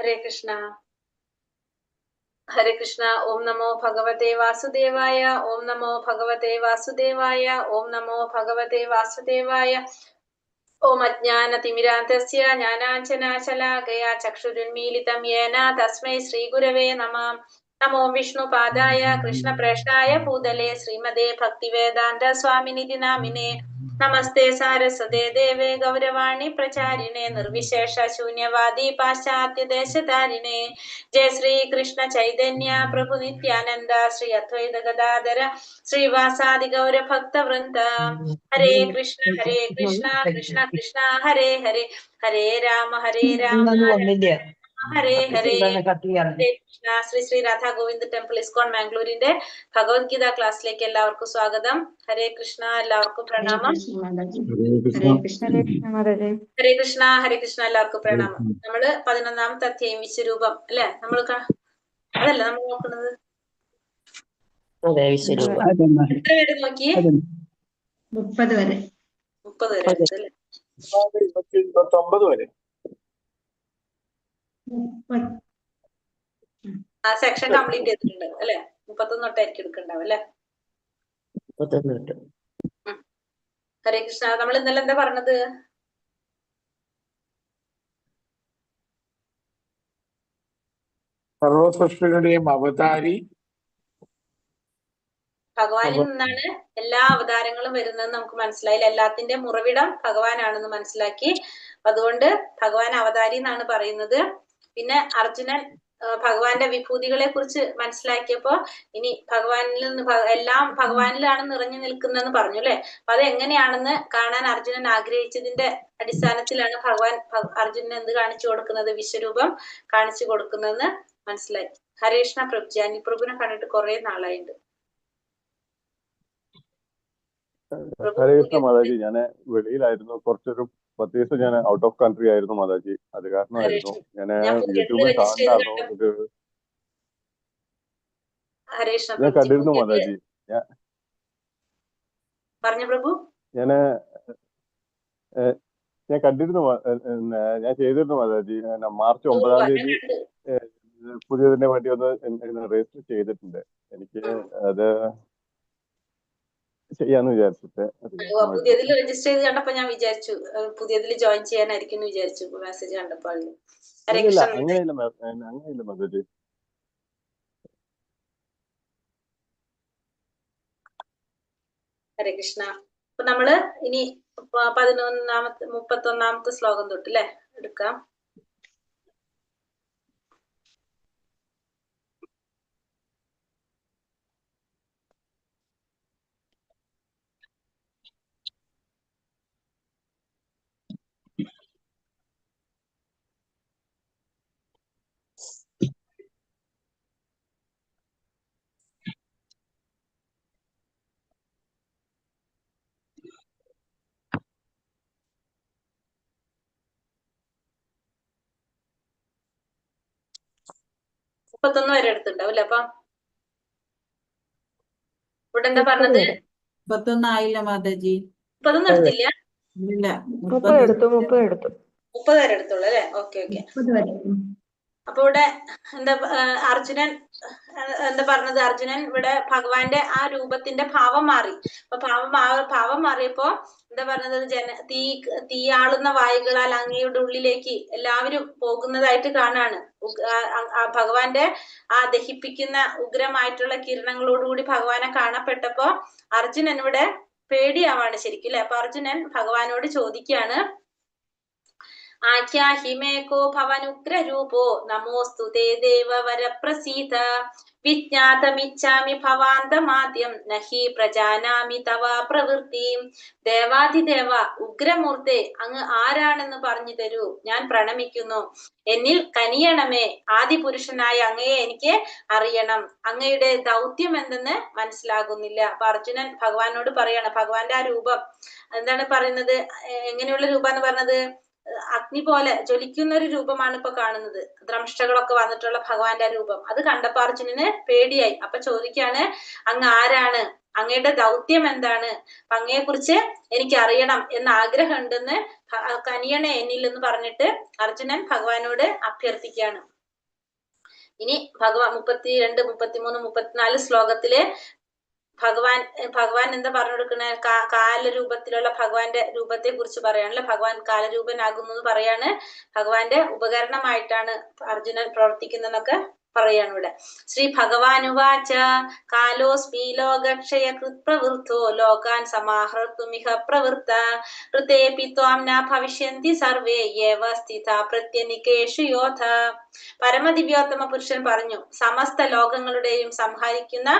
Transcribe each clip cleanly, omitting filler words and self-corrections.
ഹരേ കൃഷ്ണ. ഹരേ കൃഷ്ണ. ഓം നമോ ഭഗവതേ വാസുദേവായ. ഓം നമോ ഭഗവതേ വാസുദേവായ. ഓം നമോ ഭഗവതേ വാസുദേവായ. ഓം അജ്ഞാനതിമിരാന്തസ്യ ജ്ഞാനാഞ്ജനാശലാകയാ ചക്ഷുരുന്മീലിതം യേന തസ്മൈ ശ്രീഗുരവേ നമഃ. നമോ വിഷ്ണുപാദായ കൃഷ്ണപ്രേഷ്ഠായ ഭൂതലേ ശ്രീമതേ ഭക്തിവേദാന്ത സ്വാമിനിധി നാമിനേ. നമസ്തേ സാരസ്വതേ ദേവേ ഗൗരവാണി പ്രചാരിണേ നിർവിശേഷ ശൂന്യവാദി പാശ്ചാത്യദേശധാരിണേ. ജയ ശ്രീ കൃഷ്ണ ചൈതന്യ പ്രഭു നിത്യാനന്ദ ശ്രീ അദ്വൈത ഗദാധര ശ്രീവാസാദി ഗൗര ഭക്തവൃന്ദ. ഹരേ കൃഷ്ണ കൃഷ്ണ കൃഷ്ണ ഹരേ ഹരേ. ഹരേ രാമ ഹരേ ഹരേ. ഹരേ കൃഷ്ണ. ശ്രീ ശ്രീ രാധാ ഗോവിന്ദ് ടെമ്പിൾ ഇസ്കോൺ മാംഗ്ലൂരിന്റെ ഭഗവത്ഗീത ക്ലാസ്സിലേക്ക് എല്ലാവർക്കും സ്വാഗതം. ഹരേ കൃഷ്ണ. എല്ലാവർക്കും പ്രണാമം. ഹരേ കൃഷ്ണ. ഹരേ കൃഷ്ണ. എല്ലാവർക്കും പ്രണാമം. നമ്മള് 11ാമത്തെ അധ്യായം വിശ്വരൂപം അല്ലെ നമ്മൾ അതല്ല നമ്മൾ നോക്കുന്നത്. എത്ര പേര് നോക്കി? 30 വരെ. 30 വരെ അല്ലേ? 29 വരെ. ആ സെക്ഷൻ കംപ്ലീറ്റ് ചെയ്തിട്ടുണ്ട് അല്ലെ? 31 തൊട്ടായിരിക്കും എടുക്കണ്ടാവും അല്ലെ? ഹരേ കൃഷ്ണ. നമ്മൾ ഇന്നലെ എന്താ പറഞ്ഞത്? സർവസൃഷ്ടികളുടെയും അവതാരി ഭഗവാനിൽ നിന്നാണ് എല്ലാ അവതാരങ്ങളും വരുന്നതെന്ന് നമുക്ക് മനസ്സിലായില്ല. എല്ലാത്തിന്റെ ഉറവിടം ഭഗവാനാണെന്ന് മനസ്സിലാക്കി. അതുകൊണ്ട് ഭഗവാൻ അവതാരി എന്നാണ് പറയുന്നത്. പിന്നെ അർജുനൻ ഭഗവാന്റെ വിഭൂതികളെ കുറിച്ച് മനസ്സിലാക്കിയപ്പോ ഇനി ഭഗവാനിൽ നിന്ന് എല്ലാം ഭഗവാനിലാണ് നിറഞ്ഞു നിൽക്കുന്നതെന്ന് പറഞ്ഞു അല്ലെ? അപ്പൊ അത് എങ്ങനെയാണെന്ന് കാണാൻ അർജുനൻ ആഗ്രഹിച്ചതിന്റെ അടിസ്ഥാനത്തിലാണ് ഭഗവാൻ അർജുനന് എന്ത് കാണിച്ചു കൊടുക്കുന്നത്? വിശ്വരൂപം കാണിച്ചു കൊടുക്കുന്നതെന്ന് മനസ്സിലായി. ഹരേഷ്ണ പ്രഭു, ജാനി പ്രഭുവിനെ കണ്ടിട്ട് കുറെ നാളായിട്ടുണ്ട്. ഹരേ കൃഷ്ണ മാതാജി. ഞാൻ വെളിയിലായിരുന്നു, കുറച്ചൊരു 10 ദിവസം ഞാൻ ഔട്ട് ഓഫ് കൺട്രി ആയിരുന്നു മാതാജി. അത് കാരണമായിരുന്നു ഞാൻ യൂട്യൂബിൽ കാണാറുണ്ടോ ഞാൻ കണ്ടിരുന്നു മാതാജി. പറഞ്ഞു പ്രഭു. ഞാൻ കണ്ടിരുന്നു, ഞാൻ ചെയ്തിരുന്നു മാതാജി. മാർച്ച് 9-ാം തീയതി പുതിയതിനെ വേണ്ടി ഒന്ന് രജിസ്റ്റർ ചെയ്തിട്ടുണ്ട്. എനിക്ക് അത് ചെയ്യാന്ന് വിചാരിച്ചിട്ട്. പുതിയതിൽ രജിസ്റ്റർ ചെയ്ത് കണ്ടപ്പോ ഞാൻ വിചാരിച്ചു പുതിയതിൽ ജോയിൻ ചെയ്യാനായിരിക്കും വിചാരിച്ചു മെസ്സേജ് കണ്ടപ്പോൾ. അങ്ങനെയില്ല മാതാജി. ഹരേ കൃഷ്ണ. അപ്പൊ നമ്മള് ഇനി 31ാമത്തെ ശ്ലോകം തൊട്ട് അല്ലെ എടുക്കാം. വരെ എടുത്തിട്ടുണ്ടാവും അല്ലെ? അപ്പൊ ഇവിടെ എന്താ പറഞ്ഞത്? 31 ആയില്ല മാതാജി. 30 എടുത്തില്ല? 30 വരെ എടുത്തുള്ളൂ അല്ലെ? ഓക്കെ. അപ്പൊ ഇവിടെ എന്താ അർജുനൻ എന്താ പറഞ്ഞത്? അർജുനൻ ഇവിടെ ഭഗവാന്റെ ആ രൂപത്തിന്റെ ഭാവം മാറി. അപ്പൊ ഭാവം മാറിയപ്പോ എന്താ പറഞ്ഞത്? തീയാളുന്ന വായുകളാൽ അങ്ങയുടെ ഉള്ളിലേക്ക് എല്ലാവരും പോകുന്നതായിട്ട് കാണാണ്. ഭഗവാന്റെ ആ ദഹിപ്പിക്കുന്ന ഉഗ്രമായിട്ടുള്ള കിരണങ്ങളോടുകൂടി ഭഗവാനെ കാണപ്പെട്ടപ്പോ അർജുനൻ ഇവിടെ പേടിയാവാണ് ശരിക്കും അല്ലെ? അപ്പൊ അർജുനൻ ഭഗവാനോട് ചോദിക്കാണ്, ആഖ്യാഹിമേകോ ഭവനുഗ്രരൂപോ നമോസ്തു തേ ദേവവര പ്രസീത വിജ്ഞാതമിച്ഛാമി ഭവാന്തമാദ്യം നഹി പ്രജാനാമി തവ പ്രവൃത്തിം. ദേവാധിദേവ ഉഗ്രമൂർത്തെ, അങ്ങ് ആരാണെന്ന് പറഞ്ഞു തരൂ, ഞാൻ പ്രണമിക്കുന്നു. എന്നിൽ കനിയണമേ, ആദിപുരുഷനായ അങ്ങയെ എനിക്ക് അറിയണം. അങ്ങയുടെ ദൗത്യം എന്തെന്ന് മനസ്സിലാകുന്നില്ല. അപ്പൊ അർജുനൻ ഭഗവാനോട് പറയാണ്, ഭഗവാന്റെ ആ രൂപം എന്താണ് പറയുന്നത്? എങ്ങനെയുള്ള രൂപന്ന് പറഞ്ഞത്? അഗ്നി പോലെ ജ്വലിക്കുന്ന ഒരു രൂപമാണ് ഇപ്പൊ കാണുന്നത്. ദ്രംഷ്ടകളൊക്കെ വന്നിട്ടുള്ള ഭഗവാന്റെ രൂപം അത് കണ്ടപ്പോ അർജുനന് പേടിയായി. അപ്പൊ ചോദിക്കാണ്, അങ്ങ് ആരാണ്? അങ്ങയുടെ ദൗത്യം എന്താണ്, അങ്ങയെ കുറിച്ച് എനിക്ക് അറിയണം എന്ന് ആഗ്രഹം ഉണ്ടെന്ന് കനിയണേ എന്നിൽ എന്ന് പറഞ്ഞിട്ട് അർജുനൻ ഭഗവാനോട് അഭ്യർത്ഥിക്കുകയാണ്. ഇനി ഭഗവാൻ 32, 33, 34 ശ്ലോകത്തില് ഭഗവാൻ എന്താ പറഞ്ഞു കൊടുക്കണേ? കാലരൂപത്തിലുള്ള ഭഗവാന്റെ രൂപത്തെ കുറിച്ച് പറയാണല്ലോ. ഭഗവാൻ കാലരൂപനാകുന്നു എന്ന് പറയാണ്. ഭഗവാന്റെ ഉപകരണമായിട്ടാണ് അർജുനൻ പ്രവർത്തിക്കുന്നതെന്നൊക്കെ പറയാണ് ഇവിടെ. ശ്രീ ഭഗവാനുവാച കാലോസ്മി ലോകക്ഷയ കൃത്പ്രവൃത്തോ ലോകാൻ സമാഹർത്തുമിഹ പ്രവൃത്ത ഋതേപി ത്വാം ന ഭവിഷ്യന്തി സർവേ യേവ സ്ഥിതാ പ്രത്യനികേഷു യോധ. പരമദിവ്യോത്തമ പുരുഷൻ പറഞ്ഞു, സമസ്ത ലോകങ്ങളുടെയും സംഹരിക്കുന്ന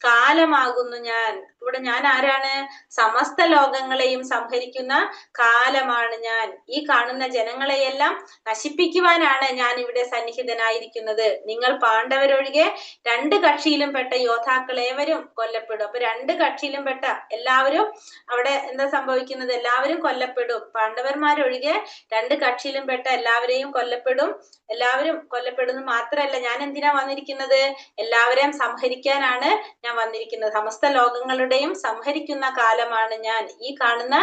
കാലമാകുന്നു ഞാൻ. ഇവിടെ ഞാൻ ആരാണ്? സമസ്ത ലോകങ്ങളെയും സംഹരിക്കുന്ന കാലമാണ് ഞാൻ. ഈ കാണുന്ന ജനങ്ങളെയെല്ലാം നശിപ്പിക്കുവാനാണ് ഞാൻ ഇവിടെ സന്നിഹിതനായിരിക്കുന്നത്. നിങ്ങൾ പാണ്ഡവരൊഴികെ 2 കക്ഷിയിലും പെട്ട യോദ്ധാക്കൾ ഏവരും കൊല്ലപ്പെടും. അപ്പൊ 2 കക്ഷിയിലും പെട്ട എല്ലാവരും അവിടെ എന്താ സംഭവിക്കുന്നത്? എല്ലാവരും കൊല്ലപ്പെടും. പാണ്ഡവന്മാരൊഴികെ 2 കക്ഷിയിലും പെട്ട എല്ലാവരെയും കൊല്ലപ്പെടും. എല്ലാവരും കൊല്ലപ്പെടുന്നു മാത്രമല്ല, ഞാൻ എന്തിനാ വന്നിരിക്കുന്നത്? എല്ലാവരെയും സംഹരിക്കാനാണ് ഞാൻ വന്നിരിക്കുന്നത്. സമസ്ത ലോകങ്ങളുടെയും സംഹരിക്കുന്ന കാലമാണ് ഞാൻ. ഈ കാണുന്ന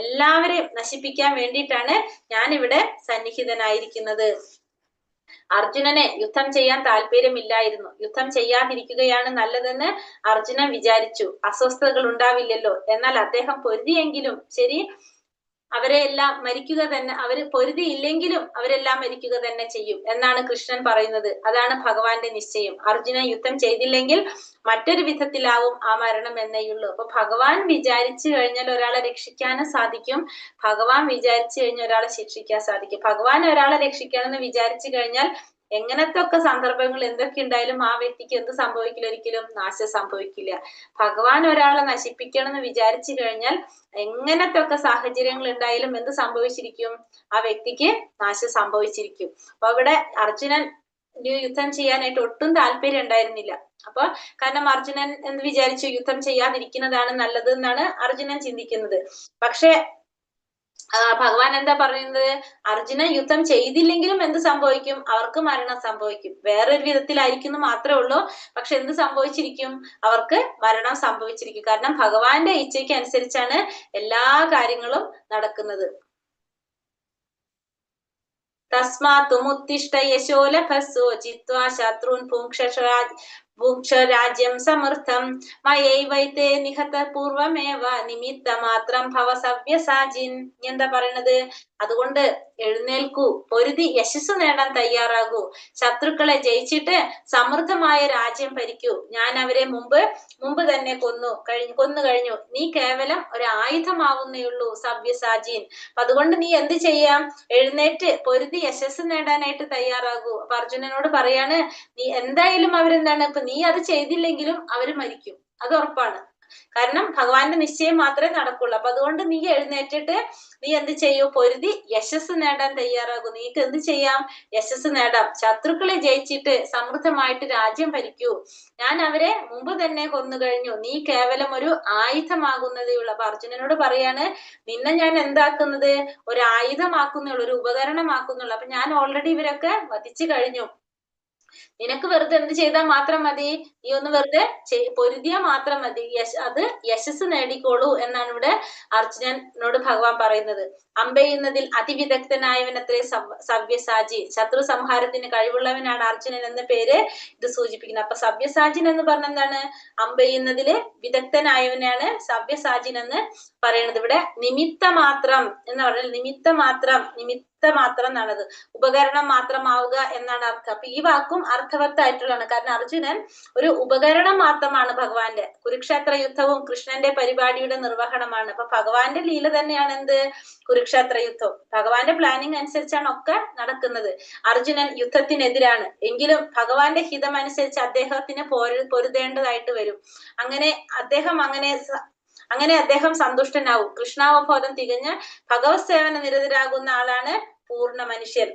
എല്ലാവരെയും നശിപ്പിക്കാൻ വേണ്ടിയിട്ടാണ് ഞാൻ ഇവിടെ സന്നിഹിതനായിരിക്കുന്നത്. അർജുനനെ യുദ്ധം ചെയ്യാൻ താല്പര്യമില്ലായിരുന്നു. യുദ്ധം ചെയ്യാതിരിക്കുകയാണ് നല്ലതെന്ന് അർജുനൻ വിചാരിച്ചു. അസ്വസ്ഥതകൾ ഉണ്ടാവില്ലല്ലോ. എന്നാൽ അദ്ദേഹം പൊരുതിയെങ്കിലും ശരി, അവരെ എല്ലാം മരിക്കുക തന്നെ, അവര് പൊരുതിയില്ലെങ്കിലും അവരെല്ലാം മരിക്കുക തന്നെ ചെയ്യും എന്നാണ് കൃഷ്ണൻ പറയുന്നത്. അതാണ് ഭഗവാന്റെ നിശ്ചയം. അർജുനൻ യുദ്ധം ചെയ്തില്ലെങ്കിൽ മറ്റൊരു വിധത്തിലാവും ആ മരണം എന്നേയുള്ളൂ. അപ്പൊ ഭഗവാൻ വിചാരിച്ചു കഴിഞ്ഞാൽ ഒരാളെ രക്ഷിക്കാനും സാധിക്കും, ഭഗവാൻ വിചാരിച്ചു കഴിഞ്ഞാൽ ഒരാളെ ശിക്ഷിക്കാൻ സാധിക്കും. ഭഗവാൻ ഒരാളെ രക്ഷിക്കണമെന്ന് വിചാരിച്ചു കഴിഞ്ഞാൽ എങ്ങനത്തെ ഒക്കെ സന്ദർഭങ്ങൾ എന്തൊക്കെ ഉണ്ടായാലും ആ വ്യക്തിക്ക് എന്ത് സംഭവിക്കില്ല? ഒരിക്കലും നാശം സംഭവിക്കില്ല. ഭഗവാൻ ഒരാളെ നശിപ്പിക്കണം എന്ന് വിചാരിച്ചു കഴിഞ്ഞാൽ എങ്ങനത്തെ ഒക്കെ സാഹചര്യങ്ങൾ ഉണ്ടായാലും എന്ത് സംഭവിച്ചിരിക്കും? ആ വ്യക്തിക്ക് നാശം സംഭവിച്ചിരിക്കും. അപ്പൊ ഇവിടെ അർജുനൻ യുദ്ധം ചെയ്യാനായിട്ട് ഒട്ടും താല്പര്യം ഉണ്ടായിരുന്നില്ല. അപ്പൊ കാരണം അർജുനൻ എന്ത് വിചാരിച്ചു? യുദ്ധം ചെയ്യാതിരിക്കുന്നതാണ് നല്ലത് എന്നാണ് അർജുനൻ ചിന്തിക്കുന്നത്. പക്ഷെ ഭഗവാൻ എന്താ പറയുന്നത്? അർജുനൻ യുദ്ധം ചെയ്തില്ലെങ്കിലും എന്ത് സംഭവിക്കും? അവർക്ക് മരണം സംഭവിക്കും. വേറൊരു വിധത്തിലായിരിക്കുന്നു മാത്രമേ ഉള്ളൂ. പക്ഷെ എന്ത് സംഭവിച്ചിരിക്കും? അവർക്ക് മരണം സംഭവിച്ചിരിക്കും. കാരണം ഭഗവാന്റെ ഇച്ഛയ്ക്ക് അനുസരിച്ചാണ് എല്ലാ കാര്യങ്ങളും നടക്കുന്നത്. തസ്മാത്തുമുത്തിഷ്ഠ യശോ ലഭസ്സോ ജിത്വാ ശത്രുൻ ഭുങ്ക്ഷ രാജ്യം സമർത്ഥം മയൈവൈതേ നിഹത പൂർവമേവ നിമിത്ത മാത്രം ഭവ സവ്യസാചിൻ. എന്താ പറയണത്? അതുകൊണ്ട് എഴുന്നേൽക്കൂ, പൊരുതി യശസ് നേടാൻ തയ്യാറാകൂ, ശത്രുക്കളെ ജയിച്ചിട്ട് സമൃദ്ധമായ രാജ്യം ഭരിക്കൂ. ഞാൻ അവരെ മുമ്പ് തന്നെ കൊന്നു കഴിഞ്ഞു. നീ കേവലം ഒരു ആയുധമാവുന്നേയുള്ളൂ, സവ്യസാചീൻ. അപ്പൊ അതുകൊണ്ട് നീ എന്ത് ചെയ്യാം? എഴുന്നേറ്റ് പൊരുതി യശസ് നേടാനായിട്ട് തയ്യാറാകൂ. അപ്പൊ അർജുനനോട് പറയാണ്, നീ എന്തായാലും അവരെന്താണ്, ഇപ്പൊ നീ അത് ചെയ്തില്ലെങ്കിലും അവര് മരിക്കും, അത് ഉറപ്പാണ്. കാരണം ഭഗവാന്റെ നിശ്ചയം മാത്രമേ നടക്കുള്ളൂ. അപ്പൊ അതുകൊണ്ട് നീ എഴുന്നേറ്റിട്ട് നീ എന്ത് ചെയ്യൂ? പൊരുതി യശസ് നേടാൻ തയ്യാറാകൂ. നീക്ക് എന്ത് ചെയ്യാം? യശസ് നേടാം. ശത്രുക്കളെ ജയിച്ചിട്ട് സമൃദ്ധമായിട്ട് രാജ്യം ഭരിക്കൂ. ഞാൻ അവരെ മുമ്പ് തന്നെ കൊന്നു കഴിഞ്ഞു. നീ കേവലം ഒരു ആയുധമാകുന്നതേ ഉള്ളൂ. അപ്പൊ അർജുനനോട് പറയാണ്, നിന്നെ ഞാൻ എന്താക്കുന്നത്? ഒരു ആയുധമാക്കുന്നുള്ളൂ, ഒരു ഉപകരണമാക്കുന്നുള്ളൂ. അപ്പൊ ഞാൻ ഓൾറെഡി ഇവരൊക്കെ വധിച്ചു കഴിഞ്ഞു. നിനക്ക് വെറുതെ എന്ത് ചെയ്താൽ മാത്രം മതി? നീ ഒന്ന് വെറുതെ പൊരുതിയാ മാത്രം മതി. അത് യശസ് നേടിക്കോളൂ എന്നാണ് ഇവിടെ അർജുനനോട് ഭഗവാൻ പറയുന്നത്. അമ്പെയ്യുന്നതിൽ അതിവിദഗ്ധനായവനത്രേ സവ്യസാചി. ശത്രു സംഹാരത്തിന് കഴിവുള്ളവനാണ് അർജുനൻ എന്ന പേര് ഇത് സൂചിപ്പിക്കുന്നത്. അപ്പൊ സവ്യസാചിൻ എന്ന് പറഞ്ഞ എന്താണ്? അമ്പെയ്യുന്നതില് വിദഗ്ധനായവനാണ് സവ്യസാചിൻ എന്ന് പറയുന്നത്. ഇവിടെ നിമിത്ത മാത്രം എന്ന് പറഞ്ഞാൽ നിമിത്ത മാത്രം എന്നാണത്. ഉപകരണം മാത്രമാവുക എന്നാണ് അർത്ഥം. അപ്പൊ ഈ വാക്കും അർത്ഥവത്തായിട്ടുള്ളതാണ്. കാരണം അർജുനൻ ഒരു ഉപകരണം മാത്രമാണ് ഭഗവാന്റെ. കുരുക്ഷേത്ര യുദ്ധവും കൃഷ്ണന്റെ പരിപാടിയുടെ നിർവഹണമാണ്. അപ്പൊ ഭഗവാന്റെ ലീല തന്നെയാണ് എന്ത്? കുരുക്ഷേത്ര യുദ്ധം. ഭഗവാന്റെ പ്ലാനിങ് അനുസരിച്ചാണ് ഒക്കെ നടക്കുന്നത്. അർജുനൻ യുദ്ധത്തിനെതിരാണ് എങ്കിലും ഭഗവാന്റെ ഹിതം അനുസരിച്ച് അദ്ദേഹത്തിന് പൊരുതേണ്ടതായിട്ട് വരും. അങ്ങനെ അദ്ദേഹം സന്തുഷ്ടനാവും. കൃഷ്ണാവബോധം തികഞ്ഞ് ഭഗവത് സേവന നിരതരാകുന്ന ആളാണ് പൂർണ്ണ മനുഷ്യൻ.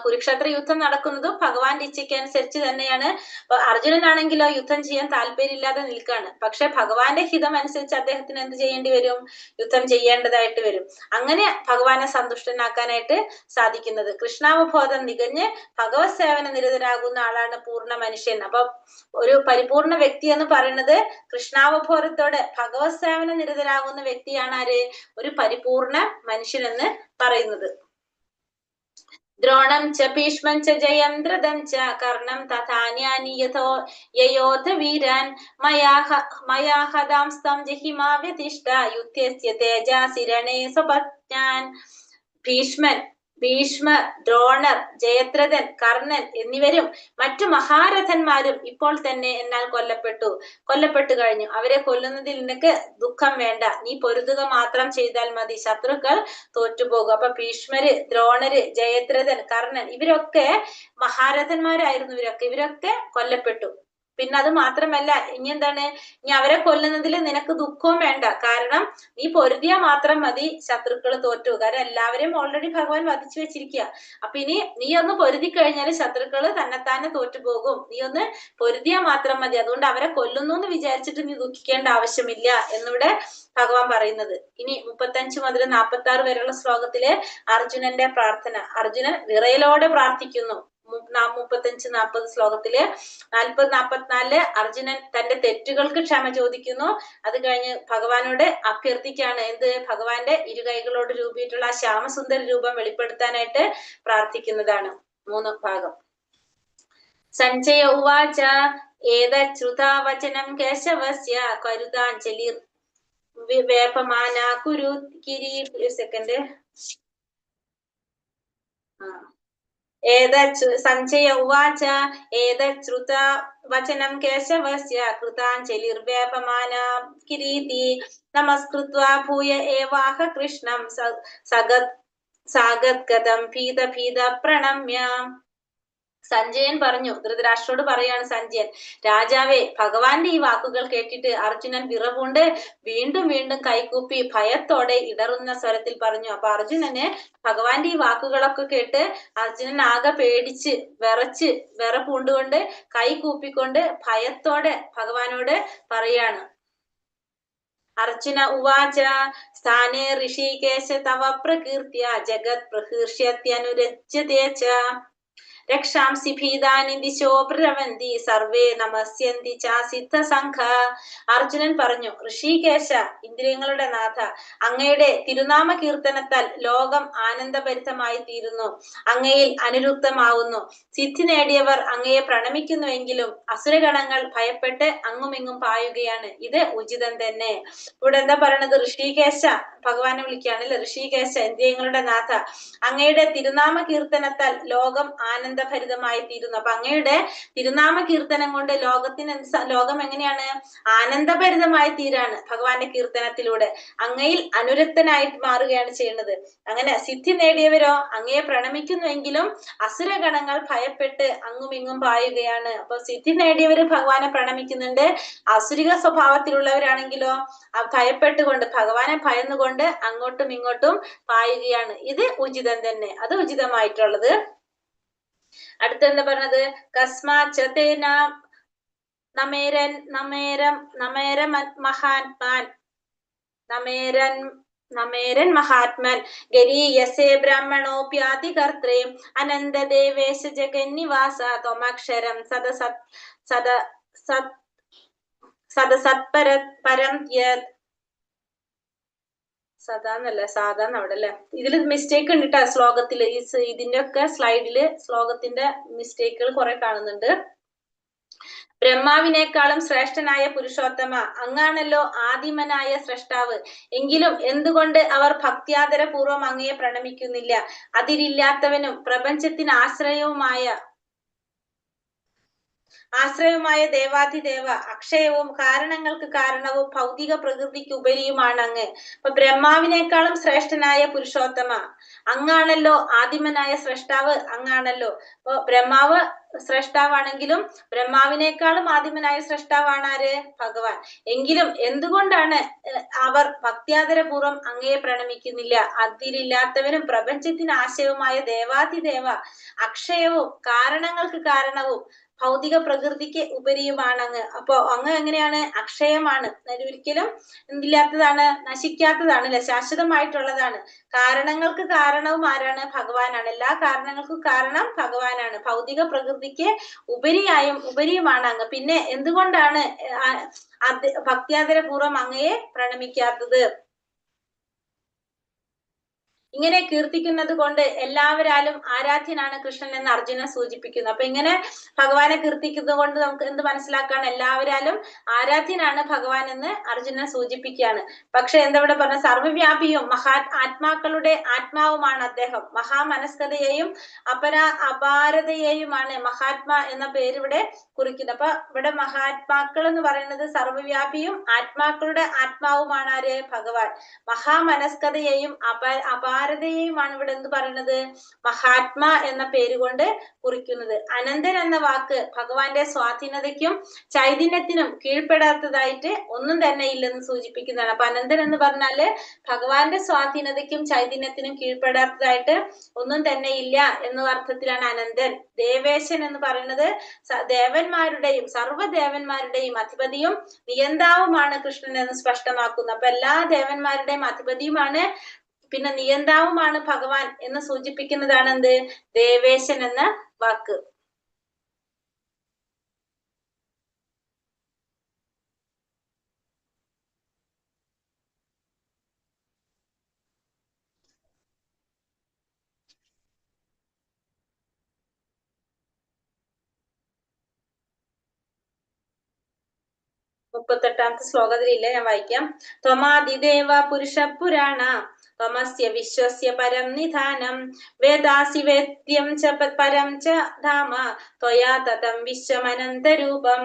കുരുക്ഷേത്ര യുദ്ധം നടക്കുന്നതും ഭഗവാന്റെ ഇച്ഛയ്ക്ക് അനുസരിച്ച് തന്നെയാണ്. അപ്പൊ അർജുനനാണെങ്കിലോ യുദ്ധം ചെയ്യാൻ താല്പര്യമില്ലാതെ നിൽക്കാണ്. പക്ഷെ ഭഗവാന്റെ ഹിതം അനുസരിച്ച് അദ്ദേഹത്തിന് എന്ത് ചെയ്യേണ്ടി വരും? യുദ്ധം ചെയ്യേണ്ടതായിട്ട് വരും. അങ്ങനെ ഭഗവാനെ സന്തുഷ്ടനാക്കാനായിട്ട് സാധിക്കുന്നത്. കൃഷ്ണാവബോധം തികഞ്ഞ് ഭഗവത് സേവന നിരതരാകുന്ന ആളാണ് പൂർണ്ണ മനുഷ്യൻ. അപ്പൊ ഒരു പരിപൂർണ വ്യക്തി എന്ന് പറയുന്നത് കൃഷ്ണാവബോധത്തോടെ ഭഗവത് സേവന നിരതരാകുന്ന വ്യക്തിയാണ് ആര്? ഒരു പരിപൂർണ മനുഷ്യൻ എന്ന് പറയുന്നത്. ദ്രോണം ച ഭീഷ്മം ച ജയം ദ്രുതം ച കർണം തഥാന്യാനി യയോധ വീരാൻ മയാ ഹതാംസ്തം ജഹിമാ വ്യതിഷ്ഠ യുദ്ധസ്യ തേജാസി രണേ സ്വപജ്ഞാൻ. ഭീഷ്മർ, ദ്രോണർ, ജയദ്രഥൻ, കർണൻ എന്നിവരും മറ്റു മഹാരഥന്മാരും ഇപ്പോൾ തന്നെ എന്നാൽ കൊല്ലപ്പെട്ടു കഴിഞ്ഞു. അവരെ കൊല്ലുന്നതിൽ നിനക്ക് ദുഃഖം വേണ്ട, നീ പൊരുതുക മാത്രം ചെയ്താൽ മതി, ശത്രുക്കൾ തോറ്റുപോകും. അപ്പൊ ഭീഷ്മര്, ദ്രോണര്, ജയദ്രഥൻ, കർണൻ ഇവരൊക്കെ മഹാരഥന്മാരായിരുന്നു. ഇവരൊക്കെ കൊല്ലപ്പെട്ടു. പിന്നെ അത് മാത്രമല്ല, ഇനി എന്താണ്? ഇനി അവരെ കൊല്ലുന്നതിൽ നിനക്ക് ദുഃഖവും വേണ്ട, കാരണം നീ പൊരുതിയാ മാത്രം മതി, ശത്രുക്കൾ തോറ്റു. കാരണം എല്ലാവരെയും ഓൾറെഡി ഭഗവാൻ വധിച്ചു വെച്ചിരിക്കുക. അപ്പൊ ഇനി നീ ഒന്ന് പൊരുതി കഴിഞ്ഞാൽ ശത്രുക്കൾ തന്നെത്താനെ തോറ്റുപോകും. നീ ഒന്ന് പൊരുതിയാ മാത്രം മതി. അതുകൊണ്ട് അവരെ കൊല്ലുന്നു എന്ന് വിചാരിച്ചിട്ട് നീ ദുഃഖിക്കേണ്ട ആവശ്യമില്ല എന്നിവിടെ ഭഗവാൻ പറയുന്നത്. ഇനി 35 മുതൽ 46 വരെയുള്ള ശ്ലോകത്തില് അർജുനന്റെ പ്രാർത്ഥന. അർജുനൻ വിറയലോടെ പ്രാർത്ഥിക്കുന്നു. 35-40 ശ്ലോകത്തില്. 40-44 അർജുനൻ തന്റെ തെറ്റുകൾക്ക് ക്ഷമ ചോദിക്കുന്നു. അത് കഴിഞ്ഞ് ഭഗവാനോട് അഭ്യർത്ഥിക്കാണ്. എന്ത്? ഭഗവാന്റെ ഇരുകൈകളോട് രൂപിയിട്ടുള്ള ആ ശ്യാമസുന്ദര രൂപം വെളിപ്പെടുത്താനായിട്ട് പ്രാർത്ഥിക്കുന്നതാണ്. 3 ഭാഗം. സഞ്ജയ ഉവാച ഏതശ്രുതാ വചനം കേശവസ്യ കരുതാഞ്ജലിർ വേപമാന കുരു കിരീ. സെക്കൻഡ്. സഞ്ജയ ഉവാച ഏതശ്രുത വചനം കേശവസ്യ കൃതാഞ്ജലിർവേപമാന കിരീതി നമസ്കൃത്വാ ഭൂയ ഏവാഹ കൃഷ്ണം സാഗദ്ഗതം ഭീത പ്രണമ്യ. സഞ്ജയൻ പറഞ്ഞു, ധൃതരാഷ്ട്രോട് പറയാണ് സഞ്ജയൻ, രാജാവേ, ഭഗവാന്റെ ഈ വാക്കുകൾ കേട്ടിട്ട് അർജുനൻ വിറവുണ്ട് വീണ്ടും കൈകൂപ്പി ഭയത്തോടെ ഇടറുന്ന സ്വരത്തിൽ പറഞ്ഞു. അപ്പൊ അർജുനന് ഭഗവാന്റെ ഈ വാക്കുകളൊക്കെ കേട്ട് അർജുനൻ ആകെ പേടിച്ച് വിറപൂണ്ടുകൊണ്ട് കൈകൂപ്പിക്കൊണ്ട് ഭയത്തോടെ ഭഗവാനോട് പറയാണ്. അർജുന ഉവാച സ്ഥാനേ ഋഷികേശ തവ പ്രകീർത്തിയ ജഗത് പ്രഹീർഷ്യത്യനുരജ്യതേ ച രക്ഷാംസി ഭീതാനി ദിശോ പ്രവന്തി സർവേ നമസ്യന്തി ചാസിദ്ധ സംഘ. അർജുനൻ പറഞ്ഞു, ഋഷികേശ, ഇന്ദ്രിയങ്ങളുടെ നാഥ, അങ്ങയുടെ തിരുനാമ കീർത്തനത്താൽ ലോകം ആനന്ദഭരിതമായി തീരുന്നു, അങ്ങയിൽ അനുരുക്തമാവുന്നു. സിദ്ധി നേടിയവർ അങ്ങയെ പ്രണമിക്കുന്നുവെങ്കിലും അസുരഗണങ്ങൾ ഭയപ്പെട്ട് അങ്ങുമിങ്ങും പായുകയാണ്. ഇത് ഉചിതം തന്നെ. ഇവിടെ എന്താ പറയണത്? ഋഷികേശ, ഭഗവാനെ വിളിക്കുകയാണല്ലേ. ഋഷികേശ, ഇന്ദ്രിയങ്ങളുടെ നാഥ, അങ്ങയുടെ തിരുനാമ കീർത്തനത്താൽ ലോകം ആനന്ദഭരിതമായി തീരുന്നു. അപ്പൊ അങ്ങയുടെ തിരുനാമ കീർത്തനം കൊണ്ട് ലോകം എങ്ങനെയാണ്? ആനന്ദഭരിതമായി തീരാണ്. ഭഗവാന്റെ കീർത്തനത്തിലൂടെ അങ്ങയിൽ അനുരക്തനായിട്ട് മാറുകയാണ് ചെയ്യുന്നത്. അങ്ങനെ സിദ്ധി നേടിയവരോ അങ്ങയെ പ്രണമിക്കുന്നുവെങ്കിലും അസുരഗണങ്ങൾ ഭയപ്പെട്ട് അങ്ങുമിങ്ങും പായുകയാണ്. അപ്പൊ സിദ്ധി നേടിയവര് ഭഗവാനെ പ്രണമിക്കുന്നുണ്ട്, അസുരിക സ്വഭാവത്തിലുള്ളവരാണെങ്കിലോ ഭയപ്പെട്ടുകൊണ്ട്, ഭഗവാനെ ഭയന്നുകൊണ്ട് അങ്ങോട്ടും ഇങ്ങോട്ടും പായുകയാണ്. ഇത് ഉചിതം തന്നെ, അത് ഉചിതമായിട്ടുള്ളത്. അടുത്ത എന്താ പറഞ്ഞത്? കസ്മാചതേന നമേരൻ മഹാത്മൻ ഗരീയസേ ബ്രാഹ്മണോപ്യാതികർത്രേ അനന്തദേവേശ ജഗന്നിവാസ ത്വമക്ഷരം സദസത്പരം യത്. സദാന്നല്ല, സാധാന്ന് അവിടെ അല്ലെ. ഇതിൽ മിസ്റ്റേക്ക് ഉണ്ട് കേട്ടോ ശ്ലോകത്തില്. ഇതിന്റെ ഒക്കെ സ്ലൈഡില് ശ്ലോകത്തിന്റെ മിസ്റ്റേക്കുകൾ കുറെ കാണുന്നുണ്ട്. ബ്രഹ്മാവിനേക്കാളും ശ്രേഷ്ഠനായ പുരുഷോത്തമ, അങ്ങാണല്ലോ ആദിമനായ സ്രഷ്ടാവ്. എങ്കിലും എന്തുകൊണ്ട് അവർ ഭക്ത്യാദരപൂർവം അങ്ങയെ പ്രണമിക്കുന്നില്ല? അതിരില്ലാത്തവനും പ്രപഞ്ചത്തിന് ആശ്രയവുമായ ആശ്രയമായ ദേവാധിദേവ, അക്ഷയവും കാരണങ്ങൾക്ക് കാരണവും ഭൗതിക പ്രകൃതിക്ക് ഉപരിയുമാണ് അങ്ങ്. അപ്പൊ ബ്രഹ്മാവിനേക്കാളും ശ്രേഷ്ഠനായ പുരുഷോത്തമ, അങ്ങാണല്ലോ ആദിമനായ സ്രഷ്ടാവ്, അങ്ങാണല്ലോ. അപ്പൊ ബ്രഹ്മാവ് സ്രഷ്ടാവാണെങ്കിലും ബ്രഹ്മാവിനേക്കാളും ആദിമനായ സ്രഷ്ടാവാണ് ആര്? ഭഗവാൻ. എങ്കിലും എന്തുകൊണ്ടാണ് അവർ ഭക്ത്യാദരപൂർവ്വം അങ്ങയെ പ്രണമിക്കുന്നില്ല? അതിരില്ലാത്തവനും പ്രപഞ്ചത്തിന് ആശയവുമായ ദേവാധിദേവ, അക്ഷയവും കാരണങ്ങൾക്ക് കാരണവും ഭൗതിക പ്രകൃതിക്ക് ഉപരിയുമാണ് അങ്ങ്. അപ്പൊ അങ്ങ് എങ്ങനെയാണ്? അക്ഷയമാണ്, ഒരിക്കലും ഇല്ലാത്തതാണ്, നശിക്കാത്തതാണ്, അല്ലെ, ശാശ്വതമായിട്ടുള്ളതാണ്. കാരണങ്ങൾക്ക് കാരണവും ആരാണ്? ഭഗവാനാണ്. എല്ലാ കാരണങ്ങൾക്കും കാരണം ഭഗവാനാണ്. ഭൗതിക പ്രകൃതിക്ക് ഉപരിയുമാണ് അങ്ങ്. പിന്നെ എന്തുകൊണ്ടാണ് ഭക്ത്യാദരപൂർവ്വം അങ്ങയെ പ്രണമിക്കാത്തത്? ഇങ്ങനെ കീർത്തിക്കുന്നത് കൊണ്ട് എല്ലാവരാലും ആരാധ്യനാണ് കൃഷ്ണൻ എന്ന് അർജുനൻ സൂചിപ്പിക്കുന്നു. അപ്പൊ ഇങ്ങനെ ഭഗവാനെ കീർത്തിക്കുന്നത് കൊണ്ട് നമുക്ക് എന്ത് മനസ്സിലാക്കാണ്? എല്ലാവരാലും ആരാധ്യനാണ് ഭഗവാൻ എന്ന് അർജുനൻ സൂചിപ്പിക്കുകയാണ്. പക്ഷെ എന്താ പറഞ്ഞ? സർവ്വവ്യാപിയും ആത്മാക്കളുടെ ആത്മാവുമാണ് അദ്ദേഹം. മഹാമനസ്കതയെയും അപാരതയെയുമാണ് മഹാത്മാ എന്ന പേര് ഇവിടെ കുറിക്കുന്നത്. അപ്പൊ ഇവിടെ മഹാത്മാക്കൾ എന്ന് പറയുന്നത് സർവ്വവ്യാപിയും ആത്മാക്കളുടെ ആത്മാവുമാണ് ആര്? ഭഗവാൻ. മഹാമനസ്കതയെയും ഭാരതയെയുമാണ് ഇവിടെ എന്ത് പറയുന്നത്? മഹാത്മാ എന്ന പേര് കൊണ്ട് കുറിക്കുന്നത്. അനന്തൻ എന്ന വാക്ക് ഭഗവാന്റെ സ്വാധീനതയ്ക്കും ചൈതന്യത്തിനും കീഴ്പ്പെടാത്തതായിട്ട് ഒന്നും തന്നെ ഇല്ലെന്ന് സൂചിപ്പിക്കുന്നതാണ്. അപ്പൊ അനന്തൻ എന്ന് പറഞ്ഞാല് ഭഗവാന്റെ സ്വാധീനതയ്ക്കും ചൈതന്യത്തിനും കീഴ്പ്പെടാത്തതായിട്ട് ഒന്നും തന്നെ ഇല്ല എന്ന അർത്ഥത്തിലാണ് അനന്തൻ. ദേവേശൻ എന്ന് പറയുന്നത് ദേവന്മാരുടെയും സർവ്വദേവന്മാരുടെയും അധിപതിയും നിയന്താവുമാണ് കൃഷ്ണൻ എന്ന് സ്പഷ്ടമാക്കുന്നു. അപ്പൊ എല്ലാ ദേവന്മാരുടെയും അധിപതിയുമാണ്, പിന്നെ നിയന്താവുമാണ് ഭഗവാൻ എന്ന് സൂചിപ്പിക്കുന്നതാണ് എന്ത്? ദേവേശൻ എന്ന വാക്ക്. മുപ്പത്തെട്ടാമത്തെ ശ്ലോകത്തിലില്ല, ഞാൻ വായിക്കാം. ത്വമാദിദേവ പുരുഷ പുരാണ ത്വമസ്യ വിശ്വസ്യ പരം നിധാനം വേദാസി വേദ്യം ച പരം ച ധാമ ത്വയാ തതം വിശ്വമനന്തരൂപം.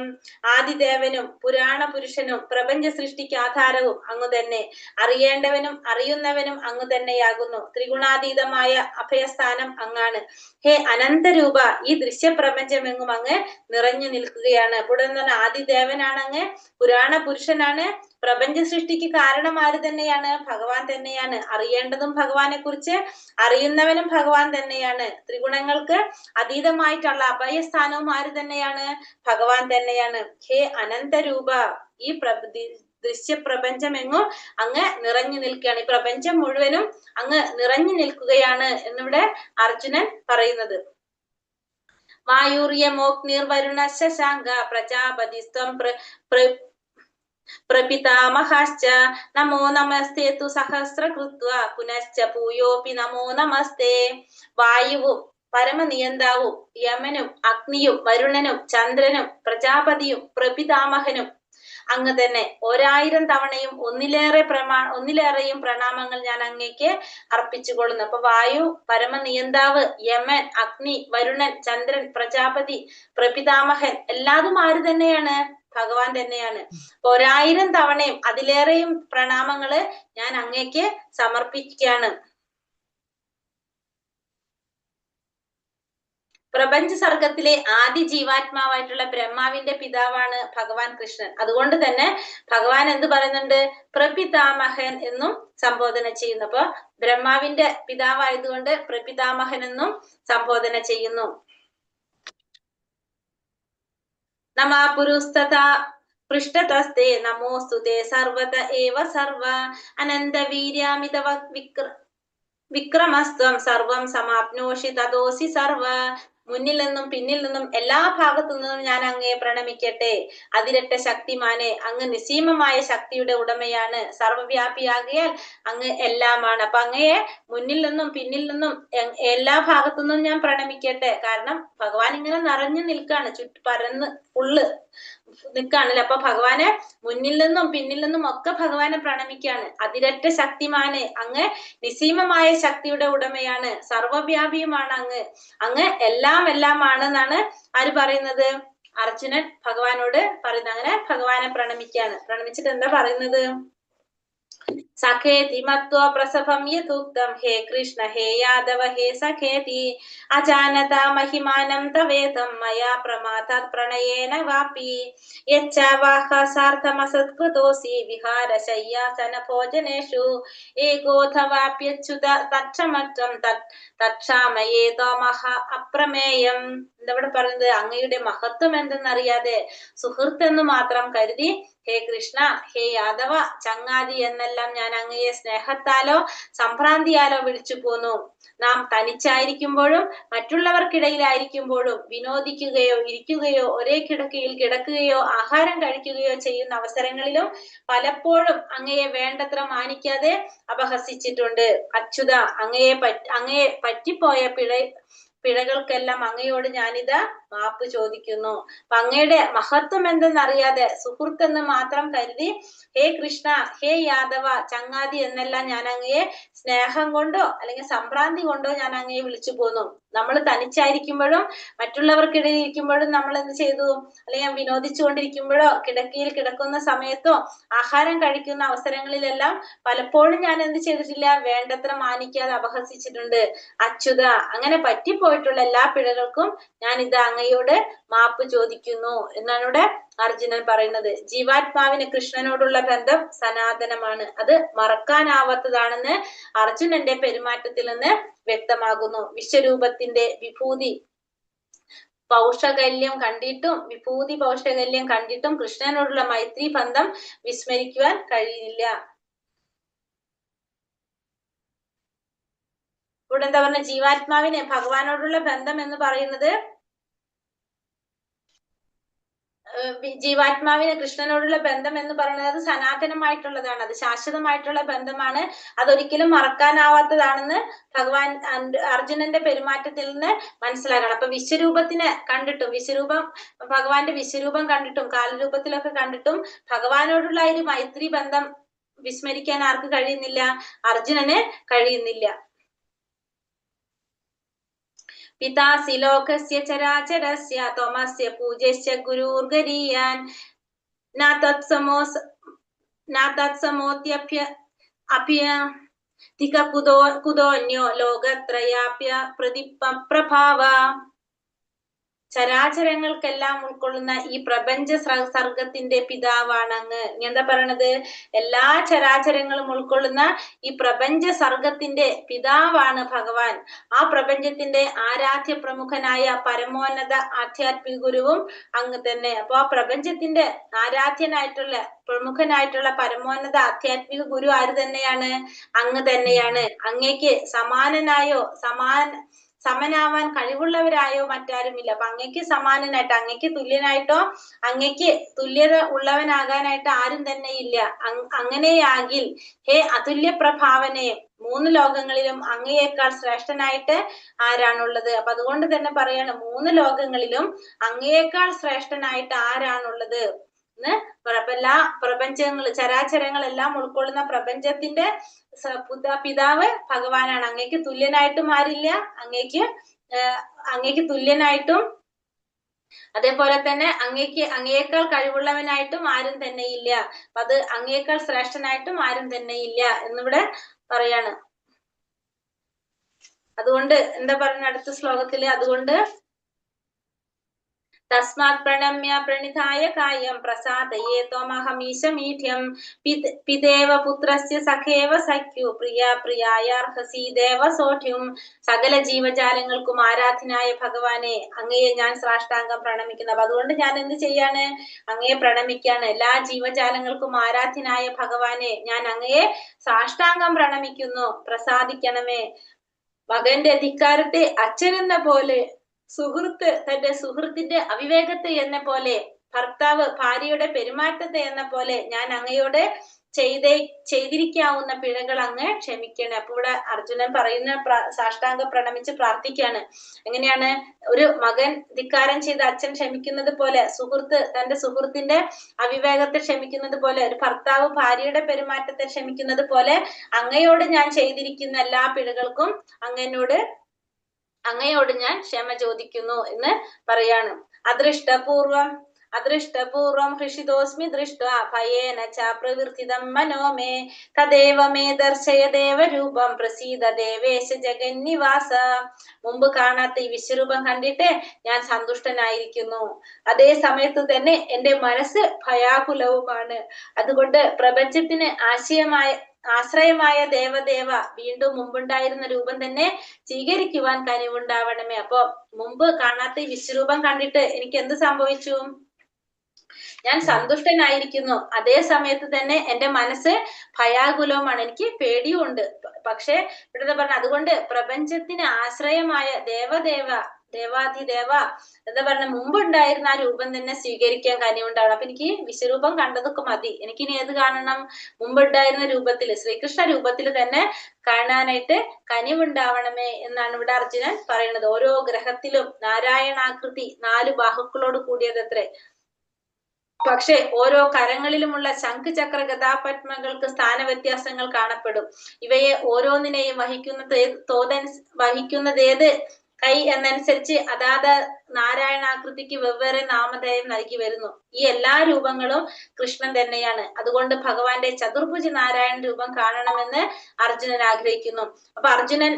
ആദിദേവനും പുരാണ പുരുഷനും പ്രപഞ്ച സൃഷ്ടിക്ക് ആധാരവും അങ്ങു തന്നെ. അറിയേണ്ടവനും അറിയുന്നവനും അങ്ങു തന്നെയാകുന്നു. ത്രിഗുണാതീതമായ അഭയസ്ഥാനം അങ്ങാണ്. ഹേ അനന്തരൂപ, ഈ ദൃശ്യപ്രപഞ്ചമെങ്ങും അങ്ങ് നിറഞ്ഞു നിൽക്കുകയാണ്. ഇവിടെ ആദിദേവനാണ് അങ്ങ്, പുരാണ പുരുഷനാണ്, പ്രപഞ്ച സൃഷ്ടിക്ക് കാരണം ആര് തന്നെയാണ്? ഭഗവാൻ തന്നെയാണ്. അറിയേണ്ടതും ഭഗവാനെ കുറിച്ച്, അറിയുന്നവനും ഭഗവാൻ തന്നെയാണ്. ത്രിഗുണങ്ങൾക്ക് അതീതമായിട്ടുള്ള അഭയസ്ഥാനവും ആര് തന്നെയാണ്? ഭഗവാൻ തന്നെയാണ്. ഹേ അനന്തരൂപ, ഈ ദൃശ്യപ്രപഞ്ചമെങ്ങും അങ്ങ് നിറഞ്ഞു നിൽക്കുകയാണ്. ഈ പ്രപഞ്ചം മുഴുവനും അങ്ങ് നിറഞ്ഞു നിൽക്കുകയാണ് എന്നിവിടെ അർജുനൻ പറയുന്നത്. വായുര്യമോഗ്നിർവരുണ ശശാങ്ക പ്രജാപതിസ്ത്വം പ്രപിതാമഹശ്ച നമോ നമസ്തേ തു സഹസ്രകൃത്വ പുനശ്ച ഭൂയോപി നമോ നമസ്തേ. വായുവും പരമനിയന്താവും യമനും അഗ്നിയും വരുണനും ചന്ദ്രനും പ്രജാപതിയും പ്രപിതാമഹനും അങ്ങ് തന്നെ. 1000 തവണയും ഒന്നിലേറെയും പ്രണാമങ്ങൾ ഞാൻ അങ്ങേക്ക് അർപ്പിച്ചുകൊള്ളുന്നു. അപ്പൊ വായു, പരമനിയന്താവ്, യമൻ, അഗ്നി, വരുണൻ, ചന്ദ്രൻ, പ്രജാപതി, പ്രപിതാമഹൻ എല്ലാതും ആര് തന്നെയാണ്? ഭഗവാൻ തന്നെയാണ്. 1000 തവണയും അതിലേറെയും പ്രണാമങ്ങള് ഞാൻ അങ്ങേക്ക് സമർപ്പിക്കുകയാണ്. പ്രപഞ്ച സർഗത്തിലെ ആദി ജീവാത്മാവായിട്ടുള്ള ബ്രഹ്മാവിന്റെ പിതാവാണ് ഭഗവാൻ കൃഷ്ണൻ. അതുകൊണ്ട് തന്നെ ഭഗവാൻ എന്ത് പറയുന്നുണ്ട്? പ്രപിതാമഹൻ എന്നും സംബോധന ചെയ്യുന്നു. അപ്പൊ ബ്രഹ്മാവിന്റെ പിതാവായതുകൊണ്ട് പ്രപിതാമഹൻ എന്നും സംബോധന ചെയ്യുന്നു. നമാ പുരുസ്തഥാ പൃഷ്ഠതസ്തേ നമോസ്തുതേ സർവത ഏവ സർവ അനന്തവീര്യാമിത വിക്രമസ്ത്വം സർവം സമാപ്നോഷി തതോസി സർവ. മുന്നിൽ നിന്നും പിന്നിൽ നിന്നും എല്ലാ ഭാഗത്തു നിന്നും ഞാൻ അങ്ങയെ പ്രണമിക്കട്ടെ. അതിരട്ട ശക്തിമാനെ, അങ്ങ് നിസ്സീമമായ ശക്തിയുടെ ഉടമയാണ്. സർവ്വവ്യാപിയാകിയാൽ അങ്ങ് എല്ലാമാണ്. അപ്പൊ അങ്ങയെ മുന്നിൽ നിന്നും പിന്നിൽ നിന്നും എല്ലാ ഭാഗത്തു നിന്നും ഞാൻ പ്രണമിക്കട്ടെ. കാരണം ഭഗവാൻ ഇങ്ങനെ നിറഞ്ഞു നിൽക്കാണ്, പരന്ന് ഫുള്ള് നിൽക്കാണല്ലോ. അപ്പൊ ഭഗവാനെ മുന്നിൽ നിന്നും പിന്നിൽ നിന്നും ഒക്കെ ഭഗവാനെ പ്രണമിക്കാണ്. അതിരറ്റ ശക്തിമാനെ, അങ്ങ് നിസ്സീമമായ ശക്തിയുടെ ഉടമയാണ്. സർവ്വവ്യാപിയുമാണ് അങ്ങ്. അങ്ങ് എല്ലാമാണെന്നാണ് ആര് പറയുന്നത്? അർജുനൻ ഭഗവാനോട് പറയുന്നത്. അങ്ങനെ ഭഗവാനെ പ്രണമിക്കാണ്. പ്രണമിച്ചിട്ട് എന്താ പറയുന്നത്? സഖേതി മത്വാ പ്രസഭം യതുക്തം ഹേ കൃഷ്ണ ഹേ യാദവ ഹേ സഖേതി അജാനത മഹിമാനം തവേദം മയാ പ്രമാദാത് പ്രണയേന വാപി യച്ഛാവാഹസാർത്ഥമസത്കൃതോസി വിഹാരശയ്യാസന ഭോജനേഷു ഏകോധവാപ്യച്യുത തക്ഷമറ്റം തക്ഷാമയേതോ മഹ അപ്രമേയം. എന്താ പറയുന്നത്? അങ്ങയുടെ മഹത്വം എന്തെന്നറിയാതെ സുഹൃത്തെന്ന് മാത്രം കരുതി ഹേ കൃഷ്ണ ഹേ യാദവ ചങ്ങാതി എന്നെല്ലാം ഞാൻ അങ്ങയെ സ്നേഹത്താലോ സംഭ്രാന്തിയാലോ വിളിച്ചു പോന്നു. നാം തനിച്ചായിരിക്കുമ്പോഴും മറ്റുള്ളവർക്കിടയിലായിരിക്കുമ്പോഴും വിനോദിക്കുകയോ ഇരിക്കുകയോ ഒരേ കിടക്കയിൽ കിടക്കുകയോ ആഹാരം കഴിക്കുകയോ ചെയ്യുന്ന അവസരങ്ങളിലും പലപ്പോഴും അങ്ങയെ വേണ്ടത്ര മാനിക്കാതെ അപഹസിച്ചിട്ടുണ്ട്. അച്യുത, അങ്ങയെ പറ്റിപ്പോയ പിഴകൾക്കെല്ലാം അങ്ങയോട് ഞാനിതാ മാപ്പ് ചോദിക്കുന്നു. അപ്പൊ അങ്ങയുടെ മഹത്വം എന്തെന്നറിയാതെ സുഹൃത്തെന്ന് മാത്രം കരുതി ഹേ കൃഷ്ണ ഹേ യാദവ ചങ്ങാതി എന്നെല്ലാം ഞാൻ അങ്ങയെ സ്നേഹം കൊണ്ടോ അല്ലെങ്കിൽ സംഭ്രാന്തി കൊണ്ടോ ഞാൻ അങ്ങയെ വിളിച്ചു പോന്നു. നമ്മൾ തനിച്ചായിരിക്കുമ്പോഴും മറ്റുള്ളവർക്കിടയിൽ ഇരിക്കുമ്പോഴും നമ്മൾ എന്ത് ചെയ്തു? അല്ലെങ്കിൽ വിനോദിച്ചുകൊണ്ടിരിക്കുമ്പോഴോ കിടക്കയിൽ കിടക്കുന്ന സമയത്തോ ആഹാരം കഴിക്കുന്ന അവസരങ്ങളിലെല്ലാം പലപ്പോഴും ഞാൻ എന്ത് ചെയ്തിട്ടില്ല? വേണ്ടത്ര മാനിക്കാതെ അപഹസിച്ചിട്ടുണ്ട്. അച്യുത, അങ്ങനെ പറ്റിപ്പോയിട്ടുള്ള എല്ലാ പിഴകൾക്കും ഞാൻ ഇത് അങ്ങയോട് മാപ്പ് ചോദിക്കുന്നു എന്നാണ് ഇവിടെ അർജുനൻ പറയുന്നത്. ജീവാത്മാവിന് കൃഷ്ണനോടുള്ള ബന്ധം സനാതനമാണ്. അത് മറക്കാനാവാത്തതാണെന്ന് അർജുനന്റെ പെരുമാറ്റത്തിൽ നിന്ന് വ്യക്തമാകുന്നു. വിശ്വരൂപത്തിന്റെ വിഭൂതി പൗഷകല്യം കണ്ടിട്ടും കൃഷ്ണനോടുള്ള മൈത്രി ബന്ധം വിസ്മരിക്കുവാൻ കഴിയില്ല. ഇവിടെ എന്താ പറഞ്ഞ? ജീവാത്മാവിന് ഭഗവാനോടുള്ള ബന്ധം എന്ന് പറയുന്നത്, ജീവാത്മാവിന് കൃഷ്ണനോടുള്ള ബന്ധം എന്ന് പറയുന്നത് അത് സനാതനമായിട്ടുള്ളതാണ്. അത് ശാശ്വതമായിട്ടുള്ള ബന്ധമാണ്. അതൊരിക്കലും മറക്കാനാവാത്തതാണെന്ന് അർജുനന്റെ പെരുമാറ്റത്തിൽ നിന്ന് മനസ്സിലാക്കണം. അപ്പൊ വിശ്വരൂപത്തിനെ കണ്ടിട്ടും ഭഗവാന്റെ വിശ്വരൂപം കണ്ടിട്ടും കാലരൂപത്തിലൊക്കെ കണ്ടിട്ടും ഭഗവാനോടുള്ള ഒരു മൈത്രി ബന്ധം വിസ്മരിക്കാൻ ആർക്ക് കഴിയുന്നില്ല? അർജുനന് കഴിയുന്നില്ല. പിതാസി ലോകസ്യ ചരാചരസ്യ ത്വമസ്യ പൂജ്യസ്യ ഗുരുർഗരീയാൻ നാതത്സമോത്യഭ്യ കുതോന്യോ ലോകത്രയാപ്യ പ്രതിപ്രഭാവ. ചരാചരങ്ങൾക്കെല്ലാം ഉൾക്കൊള്ളുന്ന ഈ പ്രപഞ്ച സർഗത്തിന്റെ പിതാവാണ് അങ്ങ്. എന്താ പറയണത്? എല്ലാ ചരാചരങ്ങളും ഉൾക്കൊള്ളുന്ന ഈ പ്രപഞ്ച സർഗത്തിന്റെ പിതാവാണ് ഭഗവാൻ. ആ പ്രപഞ്ചത്തിന്റെ ആരാധ്യ പ്രമുഖനായ പരമോന്നത ആധ്യാത്മിക ഗുരുവും അങ്ങ് തന്നെ. അപ്പൊ ആ പ്രപഞ്ചത്തിന്റെ ആരാധ്യനായിട്ടുള്ള പ്രമുഖനായിട്ടുള്ള പരമോന്നത ആധ്യാത്മിക ഗുരു ആര് തന്നെയാണ്? അങ്ങ് തന്നെയാണ്. അങ്ങേക്ക് സമനാവാൻ കഴിവുള്ളവരായോ മറ്റാരുമില്ല. അപ്പൊ അങ്ങയ്ക്ക് സമാനനായിട്ട്, അങ്ങയ്ക്ക് തുല്യനായിട്ടോ അങ്ങയ്ക്ക് തുല്യത ഉള്ളവനാകാനായിട്ട് ആരും തന്നെ ഇല്ല. അങ്ങനെയാകിൽ ഹേ അതുല്യ പ്രഭാവനെ, 3 ലോകങ്ങളിലും അങ്ങയേക്കാൾ ശ്രേഷ്ഠനായിട്ട് ആരാണുള്ളത്? അപ്പൊ അതുകൊണ്ട് തന്നെ പറയാണ്, 3 ലോകങ്ങളിലും അങ്ങയേക്കാൾ ശ്രേഷ്ഠനായിട്ട് ആരാണുള്ളത് എന്ന്. അപ്പൊ എല്ലാ ചരാചരങ്ങളെല്ലാം ഉൾക്കൊള്ളുന്ന പ്രപഞ്ചത്തിന്റെ പിതാവ് ഭഗവാനാണ്. അങ്ങേക്ക് തുല്യനായിട്ടും ആരില്ല. അങ്ങേക്ക് തുല്യനായിട്ടും അതേപോലെ തന്നെ അങ്ങയേക്കാൾ കഴിവുള്ളവനായിട്ടും ആരും തന്നെ ഇല്ല. അപ്പൊ അത് അങ്ങയേക്കാൾ ശ്രേഷ്ഠനായിട്ടും ആരും തന്നെ ഇല്ല എന്നിവിടെ പറയാണ്. അതുകൊണ്ട് എന്താ പറയുന്ന അടുത്ത ശ്ലോകത്തില്? അതുകൊണ്ട് തസ്മാത് പ്രണമ്യ പ്രണിധായ കായം പ്രസാദയേ ത്വമഹമീശമീഠ്യം പിതേവ പുത്രസ്യ സഖേവ സഖ്യു പ്രിയായാർഹസി ദേവസോഠ്യം. സകല ജീവജാലങ്ങൾക്കും ആരാധനായ ഭഗവാനെ, അങ്ങയെ ഞാൻ സാഷ്ടാംഗം പ്രണമിക്കുന്നു. അപ്പൊ അതുകൊണ്ട് ഞാൻ എന്ത് ചെയ്യാണ്? അങ്ങയെ പ്രണമിക്കാണ്. എല്ലാ ജീവജാലങ്ങൾക്കും ആരാധനായ ഭഗവാനെ, ഞാൻ അങ്ങയെ സാഷ്ടാംഗം പ്രണമിക്കുന്നു. പ്രസാദിക്കണമേ. മകന്റെ ധിക്കാരത്തെ അച്ഛനെന്ന പോലെ, സുഹൃത്ത് തന്റെ സുഹൃത്തിന്റെ അവിവേകത്തെ എന്ന പോലെ, ഭർത്താവ് ഭാര്യയുടെ പെരുമാറ്റത്തെ എന്ന പോലെ ഞാൻ അങ്ങയോട് ചെയ്തിരിക്കാവുന്ന പിഴകൾ അങ്ങ് ക്ഷമിക്കണേ. അപ്പൊ ഇവിടെ അർജുനൻ പറയുന്ന സാഷ്ടാംഗം പ്രണമിച്ച് പ്രാർത്ഥിക്കാണ്. എങ്ങനെയാണ്? ഒരു മകൻ ധിക്കാരം ചെയ്ത് അച്ഛൻ ക്ഷമിക്കുന്നത് പോലെ, സുഹൃത്ത് തന്റെ സുഹൃത്തിന്റെ അവിവേകത്തെ ക്ഷമിക്കുന്നത് പോലെ, ഒരു ഭർത്താവ് ഭാര്യയുടെ പെരുമാറ്റത്തെ ക്ഷമിക്കുന്നത് പോലെ അങ്ങയോട് ഞാൻ ചെയ്തിരിക്കുന്ന എല്ലാ പിഴകൾക്കും അങ്ങയോട് ഞാൻ ക്ഷമ ചോദിക്കുന്നു എന്ന് പറയാണ്. അദൃഷ്ടപൂർവം ഹൃഷിതോസ്മി ദൃഷ്ട്വാ ഭയേന ച പ്രവൃത്തിദം മനോ മേ തദേവ മേ ദർശയ ദേവരൂപം പ്രസീദ ദേവേശ ജഗന്നിവാസ. മുമ്പ് കാണാത്ത ഈ വിശ്വരൂപം കണ്ടിട്ട് ഞാൻ സന്തുഷ്ടനായിരിക്കുന്നു. അതേ സമയത്ത് തന്നെ എന്റെ മനസ്സ് ഭയാകുലവുമാണ്. അതുകൊണ്ട് പ്രപഞ്ചത്തിന് ആശ്രയമായ ദേവദേവ വീണ്ടും മുമ്പുണ്ടായിരുന്ന രൂപം തന്നെ സ്വീകരിക്കുവാൻ കനിവുണ്ടാവണമേ. അപ്പൊ മുമ്പ് കാണാത്ത ഈ വിശ്വരൂപം കണ്ടിട്ട് എനിക്ക് എന്ത് സംഭവിച്ചു? ഞാൻ സന്തുഷ്ടനായിരിക്കുന്നു. അതേ സമയത്ത് തന്നെ എന്റെ മനസ്സ് ഭയാകുലവുമാണ്, എനിക്ക് പേടിയും ഉണ്ട്. പക്ഷെ ഇവിടെ പറഞ്ഞ അതുകൊണ്ട് പ്രപഞ്ചത്തിന് ആശ്രയമായ ദേവാധിദേവ എന്താ പറഞ്ഞ മുമ്പുണ്ടായിരുന്ന ആ രൂപം തന്നെ സ്വീകരിക്കാൻ കനിവുണ്ടാവണം. അപ്പൊ എനിക്ക് വിശ്വരൂപം കണ്ടതൊക്കെ മതി, എനിക്കിനി ഏത് കാണണം? മുമ്പുണ്ടായിരുന്ന രൂപത്തിൽ, ശ്രീകൃഷ്ണ രൂപത്തിൽ തന്നെ കാണാനായിട്ട് കനിവുണ്ടാവണമേ എന്നാണ് ഇവിടെ അർജുനൻ പറയുന്നത്. ഓരോ ഗ്രഹത്തിലും നാരായണാകൃതി 4 ബാഹുക്കളോട് കൂടിയതത്രേ. പക്ഷെ ഓരോ കരങ്ങളിലുമുള്ള ശംഖ് ചക്ര ഗദാപത്മങ്ങൾക്ക് സ്ഥാന വ്യത്യാസങ്ങൾ കാണപ്പെടും. ഇവയെ ഓരോന്നിനെയും വഹിക്കുന്നത് ഏത് കൈ എന്നനുസരിച്ച് അതാത് നാരായണാകൃതിക്ക് വെവ്വേറെ നാമധേയം നൽകി വരുന്നു. ഈ എല്ലാ രൂപങ്ങളും കൃഷ്ണൻ തന്നെയാണ്. അതുകൊണ്ട് ഭഗവാന്റെ ചതുർഭുജ നാരായണ രൂപം കാണണമെന്ന് അർജുനൻ ആഗ്രഹിക്കുന്നു. അപ്പൊ അർജുനൻ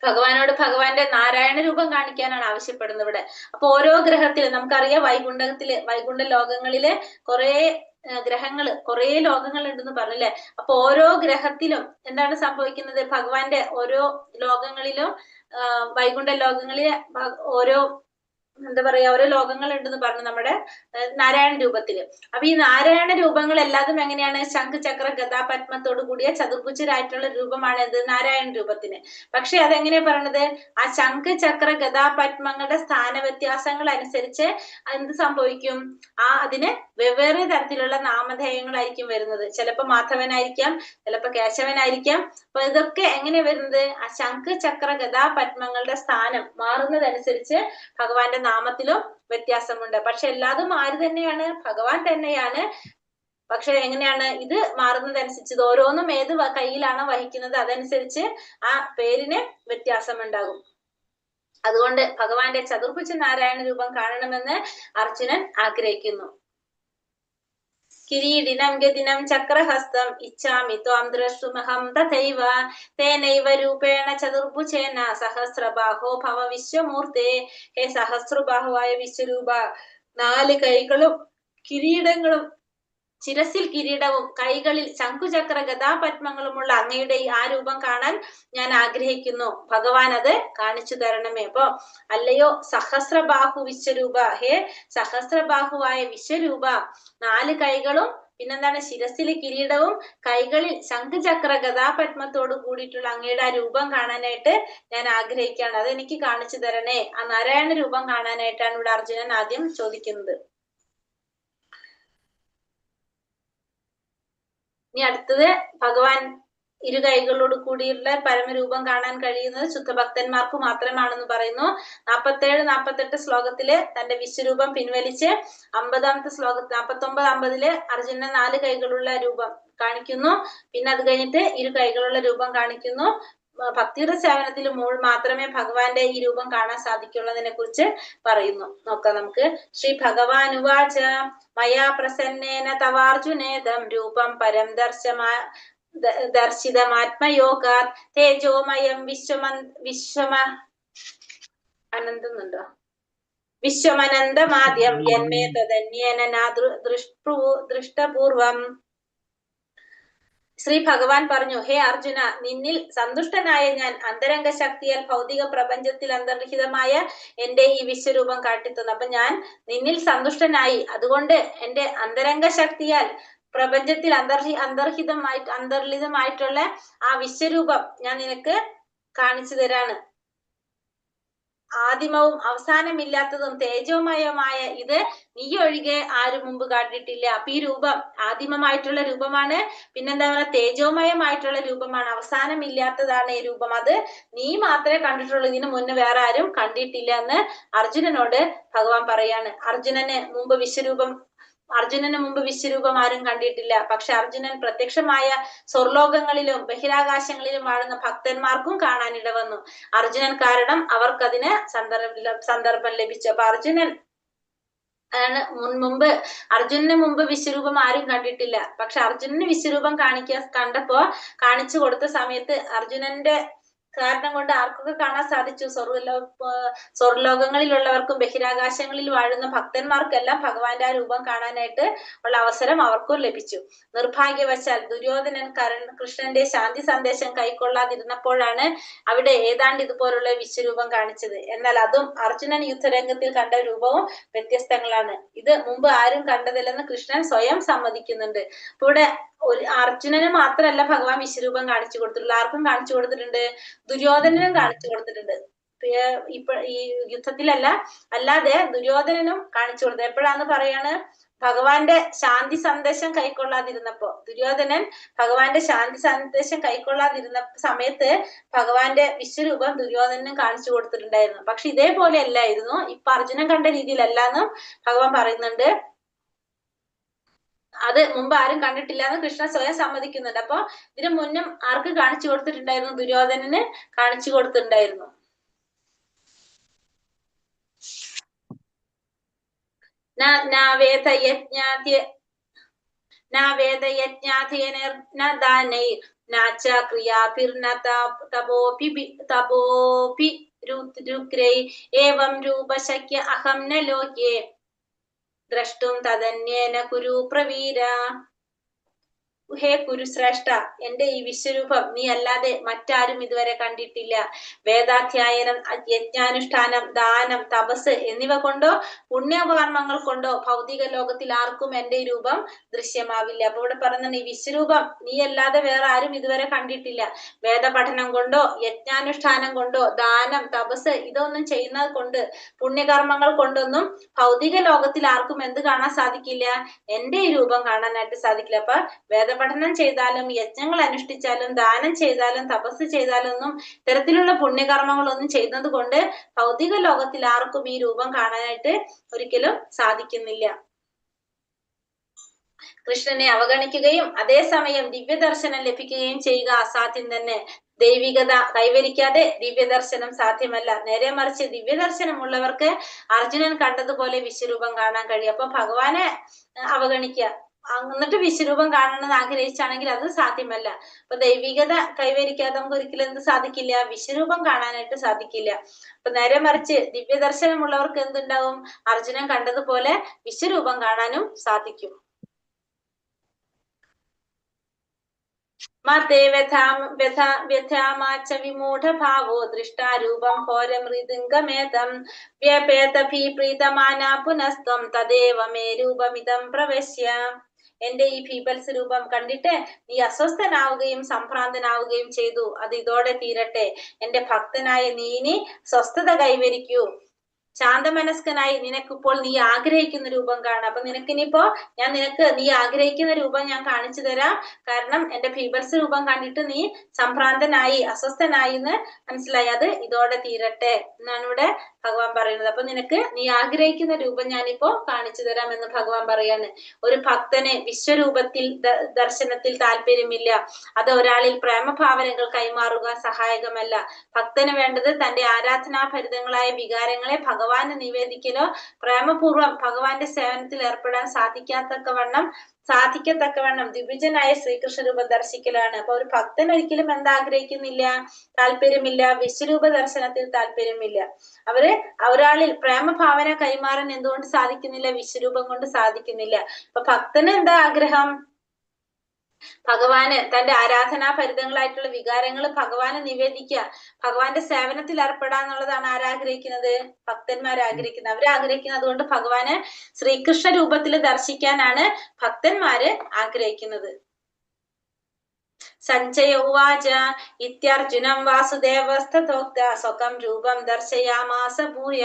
ഭഗവാനോട് ഭഗവാന്റെ നാരായണ രൂപം കാണിക്കാനാണ് ആവശ്യപ്പെടുന്നത് ഇവിടെ. അപ്പൊ ഓരോ ഗ്രഹത്തിലും നമുക്കറിയാം, വൈകുണ്ഠ ലോകങ്ങളില് കുറേ ലോകങ്ങൾ ഉണ്ടെന്ന് പറഞ്ഞില്ലേ. അപ്പൊ ഓരോ ഗ്രഹത്തിലും എന്താണ് സംഭവിക്കുന്നത്? ഭഗവാന്റെ ഓരോ ലോകങ്ങളിലും വൈകുണ്ഠ ലോകങ്ങളിലെ ഓരോ ഓരോ ലോകങ്ങൾ ഉണ്ടെന്ന് പറഞ്ഞു നമ്മുടെ നാരായണ രൂപത്തില്. അപ്പൊ ഈ നാരായണ രൂപങ്ങൾ എല്ലാതും എങ്ങനെയാണ്? ശംഖ് ചക്ര ഗദാപത്മത്തോടു കൂടിയ ചതുർഭുജരായിട്ടുള്ള രൂപമാണ് ഇത് നാരായണ രൂപത്തിന്. പക്ഷെ അതെങ്ങനെയാ പറയണത്? ആ ശംഖ് ചക്ര ഗദാപത്മങ്ങളുടെ സ്ഥാന വ്യത്യാസങ്ങൾ അനുസരിച്ച് എന്ത് സംഭവിക്കും? അതിന് വെവ്വേറെ തരത്തിലുള്ള നാമധേയങ്ങളായിരിക്കും വരുന്നത്. ചിലപ്പോ മാധവനായിരിക്കാം, ചിലപ്പോ കേശവനായിരിക്കാം. അപ്പൊ ഇതൊക്കെ എങ്ങനെ വരുന്നത്? ആ ശംഖ് ചക്ര ഗദാപത്മങ്ങളുടെ സ്ഥാനം മാറുന്നതനുസരിച്ച് ഭഗവാന്റെ നാമത്തിലും വ്യത്യാസമുണ്ട്. പക്ഷെ എല്ലാതും ആര് തന്നെയാണ്? ഭഗവാൻ തന്നെയാണ്. പക്ഷെ എങ്ങനെയാണ് ഇത് മാറുന്നതനുസരിച്ച്, ഇത് ഓരോന്നും ഏത് കയ്യിലാണോ വഹിക്കുന്നത് അതനുസരിച്ച് ആ പേരിന് വ്യത്യാസം ഉണ്ടാകും. അതുകൊണ്ട് ഭഗവാന്റെ ചതുർഭുജ നാരായണ രൂപം കാണണമെന്ന് അർജുനൻ ആഗ്രഹിക്കുന്നു. കിരീടിനം ഗദിനം ചക്രഹസ്തം ഇച്ഛാമി ത്വാം ദ്രഷ്ടുമഹം തഥൈവ തേനൈവ രൂപേണ ചതുർഭുജേന സഹസ്രബാഹോ ഭവ വിശ്വമൂർത്തേ. ഹേ സഹസ്രബാഹുവായ വിശ്വരൂപ, 4 കൈകളും കിരീടങ്ങളും, ശിരസിൽ കിരീടവും കൈകളിൽ ശംഖുചക്ര ഗദാപത്മങ്ങളുമുള്ള അങ്ങയുടെ ആ രൂപം കാണാൻ ഞാൻ ആഗ്രഹിക്കുന്നു. ഭഗവാൻ അത് കാണിച്ചു തരണമേ. അപ്പൊ അല്ലയോ സഹസ്രബാഹു വിശ്വരൂപ, ഹേ സഹസ്രബാഹുവായ വിശ്വരൂപ, 4 കൈകളും പിന്നെന്താണ്? ശിരസിലെ കിരീടവും കൈകളിൽ ശംഖുചക്ര ഗദാപത്മത്തോട് കൂടിയിട്ടുള്ള അങ്ങയുടെ ആ രൂപം കാണാനായിട്ട് ഞാൻ ആഗ്രഹിക്കുകയാണ്. അതെനിക്ക് കാണിച്ചു തരണേ. ആ നാരായണ രൂപം കാണാനായിട്ടാണ് ഇവിടെ അർജുനൻ ആദ്യം ചോദിക്കുന്നത്. ഇനി അടുത്തത്, ഭഗവാൻ 2 കൈകളോട് കൂടിയുള്ള പരമരൂപം കാണാൻ കഴിയുന്നത് ശുദ്ധഭക്തന്മാർക്ക് മാത്രമാണെന്ന് പറയുന്നു. 47-48 ശ്ലോകത്തില് തന്റെ വിശ്വരൂപം പിൻവലിച്ച് 50-ാമത്തെ ശ്ലോകത്തിൽ 49-50 അർജുനന് 4 കൈകളുള്ള രൂപം കാണിക്കുന്നു. പിന്നെ അത് കഴിഞ്ഞിട്ട് 2 കൈകളുള്ള രൂപം കാണിക്കുന്നു. ഭക്തിയുടെ സേവനത്തിൽ മാത്രമേ ഭഗവാന്റെ ഈ രൂപം കാണാൻ സാധിക്കുള്ളതിനെ കുറിച്ച് പറയുന്നു. നോക്കാം നമുക്ക്. ശ്രീ ഭഗവാൻ ഉവാച മയാ പ്രസന്നേന തവാർജുനേദം രൂപം പരം ദർശിതമാത്മയോഗാത് തേജോമയം വിശ്വമനന്തമാദ്യം യന്മേ തദന്യേന ദൃഷ്ടപൂർവം. ശ്രീ ഭഗവാൻ പറഞ്ഞു, ഹേ അർജുന, നിന്നിൽ സന്തുഷ്ടനായ ഞാൻ അന്തരംഗ ശക്തിയാൽ ഭൗതിക പ്രപഞ്ചത്തിൽ അന്തർഹിതമായ എന്റെ ഈ വിശ്വരൂപം കാട്ടിത്തന്നു. അപ്പൊ ഞാൻ നിന്നിൽ സന്തുഷ്ടനായി, അതുകൊണ്ട് എന്റെ അന്തരംഗ ശക്തിയാൽ പ്രപഞ്ചത്തിൽ അന്തർലിതമായിട്ടുള്ള ആ വിശ്വരൂപം ഞാൻ നിനക്ക് കാണിച്ചു തരാണ്. ആദിമവും അവസാനമില്ലാത്തതും തേജോമയമായ ഇത് നീ ഒഴികെ ആരും മുമ്പ് കണ്ടിട്ടില്ല. അപ്പൊ ഈ രൂപം ആദിമമായിട്ടുള്ള രൂപമാണ്, പിന്നെന്താ പറയുക, തേജോമയമായിട്ടുള്ള രൂപമാണ്, അവസാനമില്ലാത്തതാണ് ഈ രൂപം. അത് നീ മാത്രമേ കണ്ടിട്ടുള്ളൂ, ഇതിനു മുന്നേ വേറെ ആരും കണ്ടിട്ടില്ല എന്ന് അർജുനനോട് ഭഗവാൻ പറയാണ്. അർജുനന് മുമ്പ് വിശ്വരൂപം അർജുനന് മുമ്പ് വിശ്വരൂപം ആരും കണ്ടിട്ടില്ല. പക്ഷെ അർജുനൻ പ്രത്യക്ഷമായ സ്വർലോകങ്ങളിലും ബഹിരാകാശങ്ങളിലും വാഴുന്ന ഭക്തന്മാർക്കും കാണാനിട വന്നു. അർജുനൻ കാരണം അവർക്കതിന് സന്ദർഭം ലഭിച്ചു. അപ്പൊ അർജുനൻ ആണ് അർജുനന് മുമ്പ് വിശ്വരൂപം ആരും കണ്ടിട്ടില്ല. പക്ഷെ അർജുനന് വിശ്വരൂപം കണ്ടപ്പോ കാണിച്ചു കൊടുത്ത സമയത്ത് അർജുനന്റെ കാരണം കൊണ്ട് ആർക്കൊക്കെ കാണാൻ സാധിച്ചു? സ്വർലോകങ്ങളിലുള്ളവർക്കും ബഹിരാകാശങ്ങളിൽ വാഴുന്ന ഭക്തന്മാർക്കെല്ലാം ഭഗവാന്റെ ആ രൂപം കാണാനായിട്ട് ഉള്ള അവസരം അവർക്കും ലഭിച്ചു. നിർഭാഗ്യവശാൽ ദുര്യോധനൻ കൃഷ്ണന്റെ ശാന്തി സന്ദേശം കൈക്കൊള്ളാതിരുന്നപ്പോഴാണ് അവിടെ ഏതാണ്ട് ഇതുപോലുള്ള വിശ്വരൂപം കാണിച്ചത്. എന്നാൽ അതും അർജുനൻ യുദ്ധരംഗത്തിൽ കണ്ട രൂപവും വ്യത്യസ്തങ്ങളാണ്. ഇത് മുമ്പ് ആരും കണ്ടതില്ലെന്ന് കൃഷ്ണൻ സ്വയം സമ്മതിക്കുന്നുണ്ട്. അപ്പൊ ഇവിടെ അർജുനന് മാത്രമല്ല ഭഗവാൻ വിശ്വരൂപം കാണിച്ചു കൊടുത്തിട്ടുള്ളൂ. ആർക്കും കാണിച്ചു കൊടുത്തിട്ടുണ്ട്? ദുര്യോധനനും കാണിച്ചു കൊടുത്തിട്ടുണ്ട്. ഇപ്പൊ ഈ യുദ്ധത്തിലല്ല, അല്ലാതെ ദുര്യോധനനും കാണിച്ചു കൊടുത്തത് എപ്പോഴാന്ന് പറയാണ്? ഭഗവാന്റെ ശാന്തി സന്ദേശം കൈക്കൊള്ളാതിരുന്നപ്പോ. ദുര്യോധനൻ ഭഗവാന്റെ ശാന്തി സന്ദേശം കൈക്കൊള്ളാതിരുന്ന സമയത്ത് ഭഗവാന്റെ വിശ്വരൂപം ദുര്യോധനനും കാണിച്ചു കൊടുത്തിട്ടുണ്ടായിരുന്നു. പക്ഷെ ഇതേപോലെ അല്ലായിരുന്നു, ഇപ്പൊ അർജുനൻ കണ്ട രീതിയിലല്ലാന്നും ഭഗവാൻ പറയുന്നുണ്ട്. അത് മുമ്പ് ആരും കണ്ടിട്ടില്ല എന്ന് കൃഷ്ണൻ സ്വയം സമ്മതിക്കുന്നുണ്ട്. അപ്പൊ ഇതിനു മുന്നും ആർക്ക് കാണിച്ചു കൊടുത്തിട്ടുണ്ടായിരുന്നു? ദുര്യോധനന് കാണിച്ചു കൊടുത്തിട്ടുണ്ടായിരുന്നു. ഏവം രൂപശക്യ അഹം ന ലോക്യേ ദ്രഷ്ടും തദന്യേന കുരു പ്രവീര. ഹേ കുരുശ്രേഷ്ഠ, എന്റെ ഈ വിശ്വരൂപം നീ അല്ലാതെ മറ്റാരും ഇതുവരെ കണ്ടിട്ടില്ല. വേദാധ്യായനം, യജ്ഞാനുഷ്ഠാനം, ദാനം, തപസ് എന്നിവ കൊണ്ടോ പുണ്യകർമ്മങ്ങൾ കൊണ്ടോ ഭൗതിക ലോകത്തിൽ ആർക്കും എന്റെ രൂപം ദൃശ്യമാവില്ല. അപ്പൊ ഇവിടെ പറയുന്നത് ഈ വിശ്വരൂപം നീ അല്ലാതെ വേറെ ആരും ഇതുവരെ കണ്ടിട്ടില്ല. വേദപഠനം കൊണ്ടോ യജ്ഞാനുഷ്ഠാനം കൊണ്ടോ ദാനം, തപസ് ഇതൊന്നും ചെയ്യുന്നത് കൊണ്ട്, പുണ്യകർമ്മങ്ങൾ കൊണ്ടൊന്നും ഭൗതിക ലോകത്തിൽ ആർക്കും എന്ത് കാണാൻ സാധിക്കില്ല? എന്റെ ഈ രൂപം കാണാനായിട്ട് സാധിക്കില്ല. അപ്പൊ വേദപഠനം ചെയ്താലും യജ്ഞങ്ങൾ അനുഷ്ഠിച്ചാലും ദാനം ചെയ്താലും തപസ് ചെയ്താലും ഒന്നും ഇത്തരത്തിലുള്ള പുണ്യകർമ്മങ്ങളൊന്നും ചെയ്യുന്നത് കൊണ്ട് ഭൗതിക ലോകത്തിൽ ആർക്കും ഈ രൂപം കാണാനായിട്ട് ഒരിക്കലും സാധിക്കുന്നില്ല. കൃഷ്ണനെ അവഗണിക്കുകയും അതേസമയം ദിവ്യദർശനം ലഭിക്കുകയും ചെയ്യുക അസാധ്യം തന്നെ. ദൈവികത കൈവരിക്കാതെ ദിവ്യദർശനം സാധ്യമല്ല. നേരെ മറിച്ച് ദിവ്യദർശനം ഉള്ളവർക്ക് അർജുനൻ കണ്ടതുപോലെ വിശ്വരൂപം കാണാൻ കഴിയും. അപ്പൊ ഭഗവാനെ അവഗണിക്കുക, എന്നിട്ട് വിശ്വരൂപം കാണണമെന്ന് ആഗ്രഹിച്ചാണെങ്കിൽ അത് സാധ്യമല്ല. അപ്പൊ ദൈവികത കൈവരിക്കാതെ നമുക്ക് ഒരിക്കലും എന്ത് സാധിക്കില്ല? വിശ്വരൂപം കാണാനായിട്ട് സാധിക്കില്ല. അപ്പൊ നേരെ മറിച്ച് ദിവ്യദർശനമുള്ളവർക്ക് എന്തുണ്ടാവും? അർജുനൻ കണ്ടതുപോലെ വിശ്വരൂപം കാണാനും സാധിക്കും. മതേ വ്യഥാമാച്ച വിമൂഢഭാവോ ദൃഷ്ടാരൂപം ഘോരമൃദംഗമേതം വ്യപേതഭീപ്രീതമാനാ പുനസ്ത്വം തദേവ മേ രൂപമിതം പ്രവശ്യ. എന്റെ ഈ ഭീപത്സ രൂപം കണ്ടിട്ട് നീ അസ്വസ്ഥനാവുകയും സംഭ്രാന്തനാവുകയും ചെയ്തു. അത് ഇതോടെ തീരട്ടെ. എന്റെ ഭക്തനായ നീ ഇനി സ്വസ്ഥത കൈവരിക്കൂ. ശാന്തമനസ്കനായി നിനക്കിപ്പോൾ നീ ആഗ്രഹിക്കുന്ന രൂപം കാണാം. അപ്പൊ നിനക്കിനിപ്പോ നീ ആഗ്രഹിക്കുന്ന രൂപം ഞാൻ കാണിച്ചു തരാം. കാരണം എന്റെ ഭീപത്സ രൂപം കണ്ടിട്ട് നീ സംഭ്രാന്തനായി അസ്വസ്ഥനായി എന്ന് മനസ്സിലായി. അത് ഇതോടെ തീരട്ടെ എന്നാണ് ഇവിടെ ഭഗവാൻ പറയുന്നത്. അപ്പൊ നീ ആഗ്രഹിക്കുന്ന രൂപം ഞാനിപ്പോ കാണിച്ചു തരാം എന്ന് ഭഗവാൻ പറയാണ്. ഒരു ഭക്തന് വിശ്വരൂപത്തിൽ ദർശനത്തിൽ താല്പര്യമില്ല. അത് ഒരാളിൽ പ്രേമഭാവനകൾ കൈമാറുക സഹായകമല്ല. ഭക്തന് വേണ്ടത് തന്റെ ആരാധനാഭരിതങ്ങളായ വികാരങ്ങളെ ഭഗവാന് നിവേദിക്കലോ പ്രേമപൂർവ്വം ഭഗവാന്റെ സേവനത്തിൽ ഏർപ്പെടാൻ സാധിക്കത്തക്കവണ്ണം ദ്വിഭുജനായ ശ്രീകൃഷ്ണ രൂപം ദർശിക്കലാണ്. അപ്പൊ ഒരു ഭക്തൻ ഒരിക്കലും എന്താഗ്രഹിക്കുന്നില്ല? താല്പര്യമില്ല. വിശ്വരൂപ ദർശനത്തിൽ താല്പര്യമില്ല. ഒരാളിൽ പ്രേമഭാവന കൈമാറാൻ എന്തുകൊണ്ട് സാധിക്കുന്നില്ല? വിശ്വരൂപം കൊണ്ട് സാധിക്കുന്നില്ല. അപ്പൊ ഭക്തന് എന്താ ആഗ്രഹം? ഭഗവാന് തന്റെ ആരാധനാഭരിതങ്ങളായിട്ടുള്ള വികാരങ്ങൾ ഭഗവാന് നിവേദിക്കുക, ഭഗവാന്റെ സേവനത്തിൽ ഏർപ്പെടാന്നുള്ളതാണ് ആരാഗ്രഹിക്കുന്നത്? ഭക്തന്മാരാഗ്രഹിക്കുന്നത്. അവരാഗ്രഹിക്കുന്നത് കൊണ്ട് ഭഗവാന് ശ്രീകൃഷ്ണ രൂപത്തിൽ ദർശിക്കാനാണ് ഭക്തന്മാര് ആഗ്രഹിക്കുന്നത്. സഞ്ജയ ഉവാച ഇത്യർജുനം വാസുദേവസ്തഥോക്ത സ്വകം രൂപം ദർശയാമാസ ഭൂയ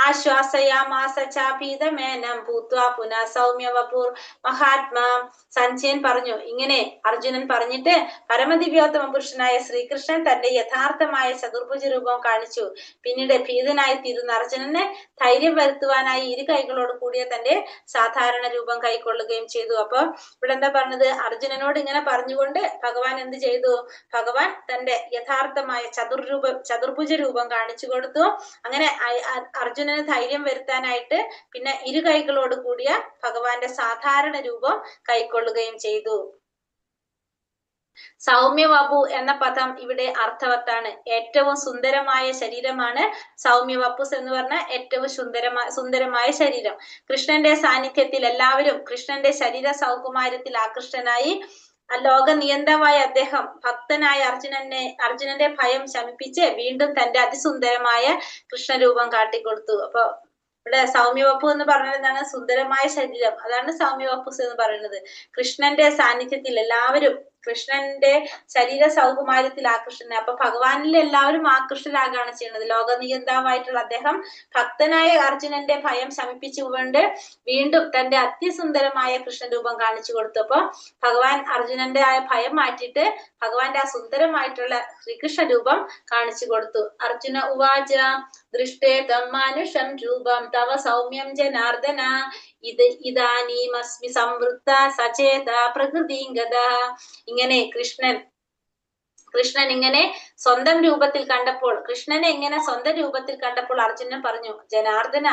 ആശ്വാസയാമാസ ചാപീതമേനം ഭൂത്വാ പുനഃ സൗമ്യ വപുർ മഹാത്മാ. സഞ്ജയൻ പറഞ്ഞു, ഇങ്ങനെ അർജുനൻ പറഞ്ഞിട്ട് പരമദിവ്യോത്തമ പുരുഷനായ ശ്രീകൃഷ്ണൻ തന്റെ യഥാർത്ഥമായ ചതുർഭുജ രൂപം കാണിച്ചു. പിന്നീട് ഭീതനായി തീരുന്ന അർജുനന് ധൈര്യം വരുത്തുവാനായി ഇരു കൈകളോട് കൂടിയ തന്റെ സാധാരണ രൂപം കൈക്കൊള്ളുകയും ചെയ്തു. അപ്പൊ ഇവിടെ എന്താ പറഞ്ഞത്? അർജുനനോട് ഇങ്ങനെ പറഞ്ഞുകൊണ്ട് ഭഗവാൻ എന്ത് ചെയ്തു? ഭഗവാൻ തന്റെ യഥാർത്ഥമായ ചതുർഭുജ രൂപം കാണിച്ചു കൊടുത്തു. അങ്ങനെ അർജുനന് ധൈര്യം വരുത്താനായിട്ട് പിന്നെ ഇരു കൈകളോട് കൂടിയ ഭഗവാന്റെ സാധാരണ രൂപം കൈക്കൊള്ളുകയും ചെയ്തു. സൗമ്യവപു എന്ന പദം ഇവിടെ അർത്ഥവത്താണ്. ഏറ്റവും സുന്ദരമായ ശരീരമാണ് സൗമ്യവപുസ് എന്ന് പറഞ്ഞ ഏറ്റവും സുന്ദരമായ ശരീരം. കൃഷ്ണന്റെ സാന്നിധ്യത്തിൽ എല്ലാവരും കൃഷ്ണന്റെ ശരീര സൗകുമാര്യത്തിൽ ആകൃഷ്ടനായി ലോക നിയന്താവായ അദ്ദേഹം ഭക്തനായ അർജുനന്റെ ഭയം ശമിപ്പിച്ച് വീണ്ടും തന്റെ അതിസുന്ദരമായ കൃഷ്ണരൂപം കാട്ടിക്കൊടുത്തു. അപ്പൊ ഇവിടെ സൗമ്യവപു എന്ന് പറഞ്ഞത് എന്താണ്? സുന്ദരമായ ശരീരം, അതാണ് സൗമ്യവപുസ് എന്ന് പറയുന്നത്. കൃഷ്ണന്റെ സാന്നിധ്യത്തിൽ എല്ലാവരും കൃഷ്ണന്റെ ശരീര സൗകുമാര്യത്തിൽ ആകൃഷ്ടനായി. അപ്പൊ ഭഗവാനിൽ എല്ലാവരും ആകൃഷ്ടരാകാണ് ചെയ്യുന്നത്. ലോകനിയന്താവായിട്ടുള്ള അദ്ദേഹം ഭക്തനായ അർജുനന്റെ ഭയം ശമിപ്പിച്ചുകൊണ്ട് വീണ്ടും തന്റെ അതിസുന്ദരമായ കൃഷ്ണരൂപം കാണിച്ചു കൊടുത്തു. അപ്പൊ ഭഗവാൻ അർജുനന്റെ ആ ഭയം മാറ്റിയിട്ട് ഭഗവാന്റെ ആ സുന്ദരമായിട്ടുള്ള ശ്രീകൃഷ്ണ രൂപം കാണിച്ചു കൊടുത്തു. അർജുന ഉവാച ദൃഷ്ടേ തം മാനുഷം രൂപം തവ സൗമ്യം ജനാർദ്ദന ഇദാനീമസ്മി സംവൃത്ത സചേത പ്രകൃതിംഗത. ഇങ്ങനെ കൃഷ്ണൻ ഇങ്ങനെ സ്വന്തം രൂപത്തിൽ കണ്ടപ്പോൾ, കൃഷ്ണനെ ഇങ്ങനെ സ്വന്തം രൂപത്തിൽ കണ്ടപ്പോൾ അർജുനൻ പറഞ്ഞു, ജനാർദ്ദന,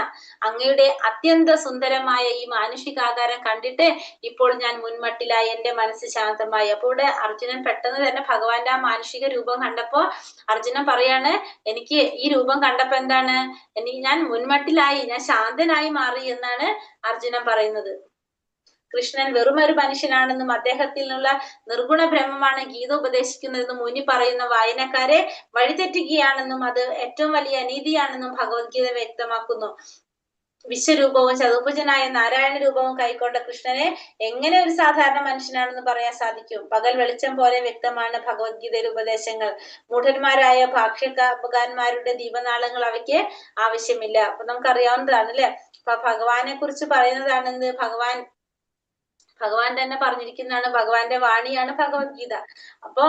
അങ്ങയുടെ അത്യന്ത സുന്ദരമായ ഈ മാനുഷികാകാരം കണ്ടിട്ട് ഇപ്പോൾ ഞാൻ മുൻമട്ടിലായി, എന്റെ മനസ്സ് ശാന്തമായി. അപ്പോൾ ഇവിടെ അർജുനൻ പെട്ടെന്ന് തന്നെ ഭഗവാന്റെ ആ മാനുഷിക രൂപം കണ്ടപ്പോ അർജുനൻ പറയാണ്, എനിക്ക് ഈ രൂപം കണ്ടപ്പോ എന്താണ്, ഞാൻ മുൻമട്ടിലായി, ഞാൻ ശാന്തനായി മാറി എന്നാണ് അർജുനൻ പറയുന്നത്. കൃഷ്ണൻ വെറും ഒരു മനുഷ്യനാണെന്നും അദ്ദേഹത്തിൽ നിന്നുള്ള നിർഗുണ ബ്രഹ്മമാണ് ഗീത ഉപദേശിക്കുന്നതെന്നും മുനി പറയുന്ന വായനക്കാരെ വഴിതെറ്റുകയാണെന്നും അത് ഏറ്റവും വലിയ അനീതിയാണെന്നും ഭഗവത്ഗീത വ്യക്തമാക്കുന്നു. വിശ്വരൂപവും ചതുർഭുജനായ നാരായണ രൂപവും കൈക്കൊണ്ട കൃഷ്ണനെ എങ്ങനെ ഒരു സാധാരണ മനുഷ്യനാണെന്ന് പറയാൻ സാധിക്കും? പകൽ വെളിച്ചം പോലെ വ്യക്തമാണ് ഭഗവത്ഗീതയിലെ ഉപദേശങ്ങൾ. മൂഢന്മാരായ ഭാഷ്യകാരന്മാരുടെ ദീപനാളങ്ങൾ അവയ്ക്ക് ആവശ്യമില്ല. അപ്പൊ നമുക്കറിയാവുന്നതാണ് അല്ലെ. അപ്പൊ ഭഗവാനെ കുറിച്ച് പറയുന്നതാണെന്ന് ഭഗവാൻ തന്നെ പറഞ്ഞിരിക്കുന്നതാണ്. ഭഗവാന്റെ വാണിയാണ് ഭഗവത്ഗീത. അപ്പൊ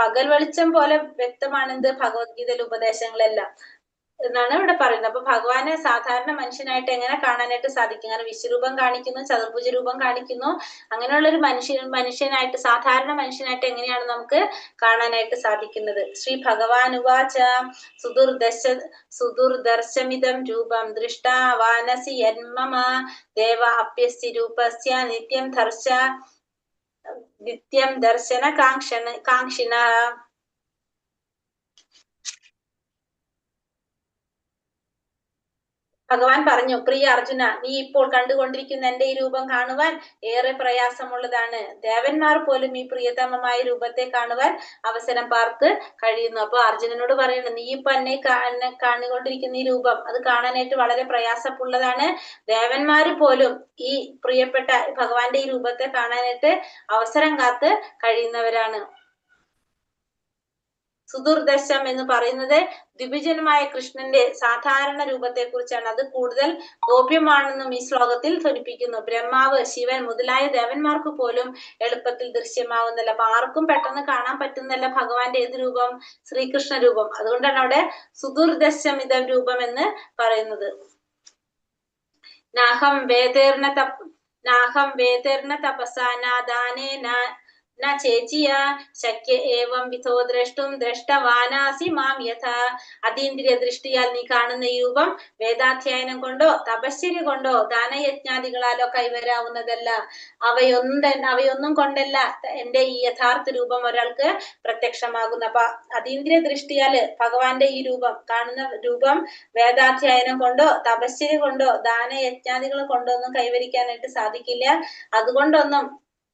പകൽ വെളിച്ചം പോലെ വ്യക്തമാണെന്ത്? ഭഗവത്ഗീതയിലെ ഉപദേശങ്ങളെല്ലാം എന്നാണ് ഇവിടെ പറയുന്നത്. അപ്പൊ ഭഗവാനെ സാധാരണ മനുഷ്യനായിട്ട് എങ്ങനെ കാണാനായിട്ട് സാധിക്കും? അങ്ങനെ വിശ്വരൂപം കാണിക്കുന്നു, ചതുർഭുജ രൂപം കാണിക്കുന്നു. അങ്ങനെയുള്ള ഒരു മനുഷ്യനായിട്ട് സാധാരണ മനുഷ്യനായിട്ട് എങ്ങനെയാണ് നമുക്ക് കാണാനായിട്ട് സാധിക്കുന്നത്? ശ്രീ ഭഗവാൻ ഉവാച സുദുർദർശമിതം രൂപം ദൃഷ്ടാ വാനസി യന്മമ ദേവ അപ്യസ്തി രൂപസ്യ നിത്യം ദർശന കാംക്ഷിണ. ഭഗവാൻ പറഞ്ഞു, പ്രിയ അർജുന, നീ ഇപ്പോൾ കണ്ടുകൊണ്ടിരിക്കുന്ന എന്റെ ഈ രൂപം കാണുവാൻ ഏറെ പ്രയാസമുള്ളതാണ്. ദേവന്മാർ പോലും ഈ പ്രിയതമമായ രൂപത്തെ കാണുവാൻ അവസരം പാർത്ത് കഴിയുന്നു. അപ്പൊ അർജുനനോട് പറയുന്നു, നീ ഇപ്പൊ എന്നെ കാണുകൊണ്ടിരിക്കുന്ന ഈ രൂപം അത് കാണാനായിട്ട് വളരെ പ്രയാസമുള്ളതാണ്. ദേവന്മാര് പോലും ഈ പ്രിയപ്പെട്ട ഭഗവാന്റെ ഈ രൂപത്തെ കാണാനായിട്ട് അവസരം കാത്ത് കഴിയുന്നവരാണ്. സുദുർദശം എന്ന് പറയുന്നത് ദ്വിഭുജനമായ കൃഷ്ണന്റെ സാധാരണ രൂപത്തെ കുറിച്ചാണ്. അത് കൂടുതൽ ഗോപ്യമാണെന്നും ഈ ശ്ലോകത്തിൽ ധ്വനിപ്പിക്കുന്നു. ബ്രഹ്മാവ്, ശിവൻ മുതലായ ദേവന്മാർക്ക് പോലും എളുപ്പത്തിൽ ദൃശ്യമാവുന്നില്ല. അപ്പൊ ആർക്കും പെട്ടെന്ന് കാണാൻ പറ്റുന്നല്ല ഭഗവാന്റെ ഏത് രൂപം? ശ്രീകൃഷ്ണ രൂപം. അതുകൊണ്ടാണ് അവിടെ സുദുർദശമിത രൂപം എന്ന് പറയുന്നത്. നാഹം വേദേർന തപസാ നാദാനേന ന ചേച്ചിയ ശക്യ ഏവം വിധോ ദ്രഷ്ടും ദ്രഷ്ടവാനാസി മാം യഥ. അതീന്ദ്രിയ ദൃഷ്ടിയാൽ നീ കാണുന്ന ഈ രൂപം വേദാധ്യയനം കൊണ്ടോ തപശ്ചര്യ കൊണ്ടോ ദാനയജ്ഞാദികളാലോ കൈവരാവുന്നതല്ല. അവയൊന്നും കൊണ്ടല്ല എന്റെ ഈ യഥാർത്ഥ രൂപം ഒരാൾക്ക് പ്രത്യക്ഷമാകുന്നു. അപ്പൊ അതീന്ദ്രിയ ദൃഷ്ടിയാല് ഭഗവാന്റെ ഈ രൂപം കാണുന്ന രൂപം വേദാധ്യയനം കൊണ്ടോ തപശ്ചര്യ കൊണ്ടോ ദാനയജ്ഞാദികൾ കൊണ്ടോ ഒന്നും കൈവരിക്കാനായിട്ട് സാധിക്കില്ല. അതുകൊണ്ടൊന്നും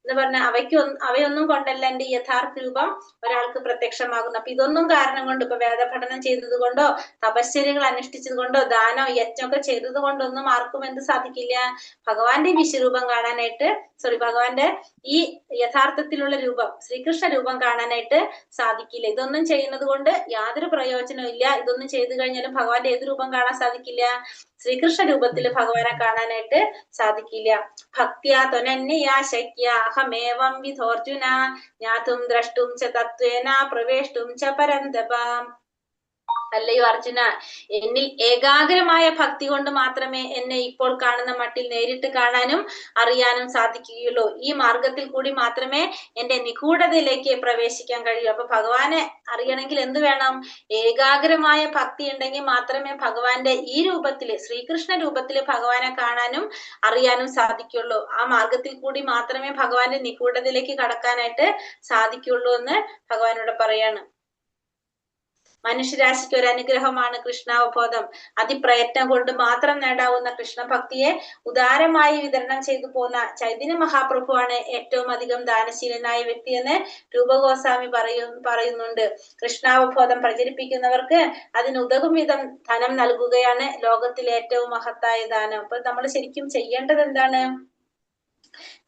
എന്ന് പറഞ്ഞാൽ അവയൊന്നും കൊണ്ടല്ല എന്റെ യഥാർത്ഥ രൂപം ഒരാൾക്ക് പ്രത്യക്ഷമാകുന്നു. അപ്പൊ ഇതൊന്നും കാരണം കൊണ്ട്, ഇപ്പൊ വേദപഠനം ചെയ്തത് കൊണ്ടോ തപശ്ചര്യകൾ അനുഷ്ഠിച്ചത് കൊണ്ടോ ദാനോ യജ്ഞമൊക്കെ ചെയ്തത് കൊണ്ടൊന്നും ആർക്കും എന്ത് സാധിക്കില്ല? ഭഗവാന്റെ വിശ്വരൂപം കാണാനായിട്ട്, ഭഗവാന്റെ ഈ യഥാർത്ഥത്തിലുള്ള രൂപം, ശ്രീകൃഷ്ണ രൂപം കാണാനായിട്ട് സാധിക്കില്ല. ഇതൊന്നും ചെയ്യുന്നത് കൊണ്ട് യാതൊരു പ്രയോജനവും ഇല്ല. ഇതൊന്നും ചെയ്തു കഴിഞ്ഞാലും ഭഗവാന്റെ ഏത് രൂപം കാണാൻ സാധിക്കില്ല? ശ്രീകൃഷ്ണ രൂപത്തിൽ ഭഗവാനെ കാണാനായിട്ട് സാധിക്കില്ല. ഭക്തിയാ ത്വനന്യയാ ശക്യ അഹമേവം വിധോർജുന ജ്ഞാതും ദ്രഷ്ടും ച തത്വേന പ്രവേഷ്ടും ച പരന്തപ. അല്ലയോ അർജുന, എന്നിൽ ഏകാഗ്രമായ ഭക്തി കൊണ്ട് മാത്രമേ എന്നെ ഇപ്പോൾ കാണുന്ന മട്ടിൽ നേരിട്ട് കാണാനും അറിയാനും സാധിക്കുകയുള്ളൂ. ഈ മാർഗത്തിൽ കൂടി മാത്രമേ എന്റെ നിഗൂഢതയിലേക്ക് പ്രവേശിക്കാൻ കഴിയൂ. അപ്പൊ ഭഗവാനെ അറിയണമെങ്കിൽ എന്ത് വേണം? ഏകാഗ്രമായ ഭക്തി ഉണ്ടെങ്കിൽ മാത്രമേ ഭഗവാന്റെ ഈ രൂപത്തില്, ശ്രീകൃഷ്ണ രൂപത്തില് ഭഗവാനെ കാണാനും അറിയാനും സാധിക്കുള്ളൂ. ആ മാർഗത്തിൽ കൂടി മാത്രമേ ഭഗവാന്റെ നിഗൂഢതയിലേക്ക് കടക്കാനായിട്ട് സാധിക്കുള്ളൂ എന്ന് ഭഗവാനോട് പറയാണ്. മനുഷ്യരാശിക്ക് ഒരു അനുഗ്രഹമാണ് കൃഷ്ണാവബോധം. അതിപ്രയത്നം കൊണ്ട് മാത്രം നേടാവുന്ന കൃഷ്ണഭക്തിയെ ഉദാരമായി വിതരണം ചെയ്തു പോന്ന ചൈതന്യ മഹാപ്രഭുവാണ് ഏറ്റവും അധികം ദാനശീലനായ വ്യക്തി എന്ന് രൂപഗോസ്വാമി പറയുന്നുണ്ട്. കൃഷ്ണാവബോധം പ്രചരിപ്പിക്കുന്നവർക്ക് അതിനുതകും വിധം ധനം നൽകുകയാണ് ലോകത്തിലെ ഏറ്റവും മഹത്തായ ദാനം. അപ്പൊ നമ്മൾ ശരിക്കും ചെയ്യേണ്ടത് എന്താണ്?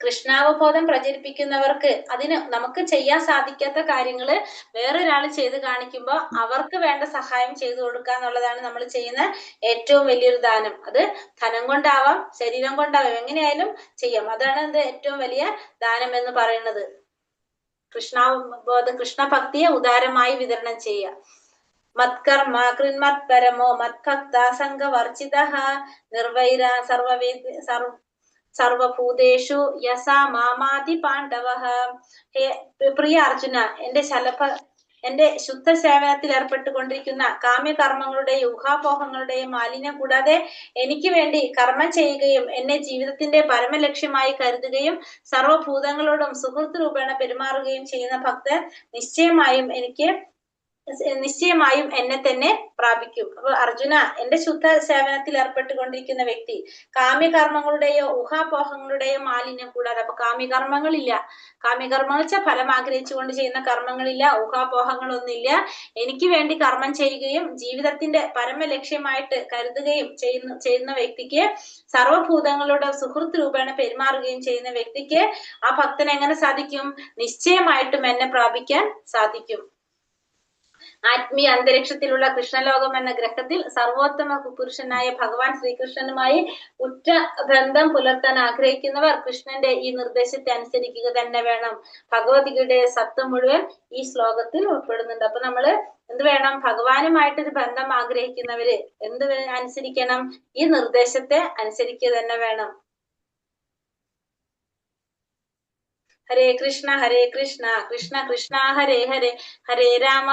കൃഷ്ണാവബോധം പ്രചരിപ്പിക്കുന്നവർക്ക് അതിന് നമുക്ക് ചെയ്യാൻ സാധിക്കാത്ത കാര്യങ്ങള് വേറൊരാൾ ചെയ്ത് കാണിക്കുമ്പോൾ അവർക്ക് വേണ്ട സഹായം ചെയ്തു കൊടുക്കുക എന്നുള്ളതാണ് നമ്മൾ ചെയ്യുന്ന ഏറ്റവും വലിയൊരു ദാനം. അത് ധനം കൊണ്ടാവാം, ശരീരം കൊണ്ടാവാം, എങ്ങനെയായാലും ചെയ്യാം. അതാണ് ഏറ്റവും വലിയ ദാനം എന്ന് പറയുന്നത്. കൃഷ്ണഭക്തിയെ ഉദാരമായി വിതരണം ചെയ്യുക. മത്കർമ്മ കൃന്മത്പരമോ മത്ഭക്ത സംഘവർജിതഃ നിർവൈര സർവഭൂതേഷു യസാ മാമാതി പാണ്ഡവഃ. പ്രിയ അർജുന, എന്റെ ശുദ്ധ സേവനത്തിൽ ഏർപ്പെട്ടുകൊണ്ടിരിക്കുന്ന കാമ്യകർമ്മങ്ങളുടെയും ഊഹാപോഹങ്ങളുടെയും മാലിന്യം കൂടാതെ എനിക്ക് വേണ്ടി കർമ്മം ചെയ്യുകയും എന്നെ ജീവിതത്തിന്റെ പരമലക്ഷ്യമായി കരുതുകയും സർവഭൂതങ്ങളോടും സുഹൃത്ത് രൂപേണ പെരുമാറുകയും ചെയ്യുന്ന ഭക്തൻ നിശ്ചയമായും എന്നെ തന്നെ പ്രാപിക്കും. അപ്പൊ അർജുന, എന്റെ ശുദ്ധ സേവനത്തിൽ ഏർപ്പെട്ടുകൊണ്ടിരിക്കുന്ന വ്യക്തി കാമ്യകർമ്മങ്ങളുടെയോ ഊഹാപോഹങ്ങളുടെയോ മാലിന്യം കൂടാതെ, അപ്പൊ കാമ്യകർമ്മങ്ങളില്ല, കാമ്യകർമ്മങ്ങൾ വെച്ചാൽ ഫലം ആഗ്രഹിച്ചുകൊണ്ട് ചെയ്യുന്ന കർമ്മങ്ങളില്ല, ഊഹാപോഹങ്ങളൊന്നുമില്ല, എനിക്ക് വേണ്ടി കർമ്മം ചെയ്യുകയും ജീവിതത്തിന്റെ പരമലക്ഷ്യമായിട്ട് കരുതുകയും ചെയ്യുന്ന വ്യക്തിക്ക്, സർവഭൂതങ്ങളുടെ സുഹൃത്ത് രൂപേണ പെരുമാറുകയും ചെയ്യുന്ന വ്യക്തിക്ക് ആ ഭക്തന് എങ്ങനെ സാധിക്കും? നിശ്ചയമായിട്ടും എന്നെ പ്രാപിക്കാൻ സാധിക്കും. ആത്മീയ അന്തരീക്ഷത്തിലുള്ള കൃഷ്ണലോകം എന്ന ഗ്രഹത്തിൽ സർവോത്തമ പുരുഷനായ ഭഗവാൻ ശ്രീകൃഷ്ണനുമായി ഉറ്റ ബന്ധം പുലർത്താൻ ആഗ്രഹിക്കുന്നവർ കൃഷ്ണന്റെ ഈ നിർദ്ദേശത്തെ അനുസരിക്കുക തന്നെ വേണം. ഭഗവത്ഗീതയുടെ സത്വം മുഴുവൻ ഈ ശ്ലോകത്തിൽ ഉൾപ്പെടുന്നുണ്ട്. അപ്പൊ നമ്മള് എന്ത് വേണം? ഭഗവാനുമായിട്ടൊരു ബന്ധം ആഗ്രഹിക്കുന്നവര് എന്ത് അനുസരിക്കണം? ഈ നിർദ്ദേശത്തെ അനുസരിക്കുക തന്നെ വേണം. ഹരേ കൃഷ്ണ കൃഷ്ണ കൃഷ്ണ ഹരേ ഹരേ, ഹരേ രാമ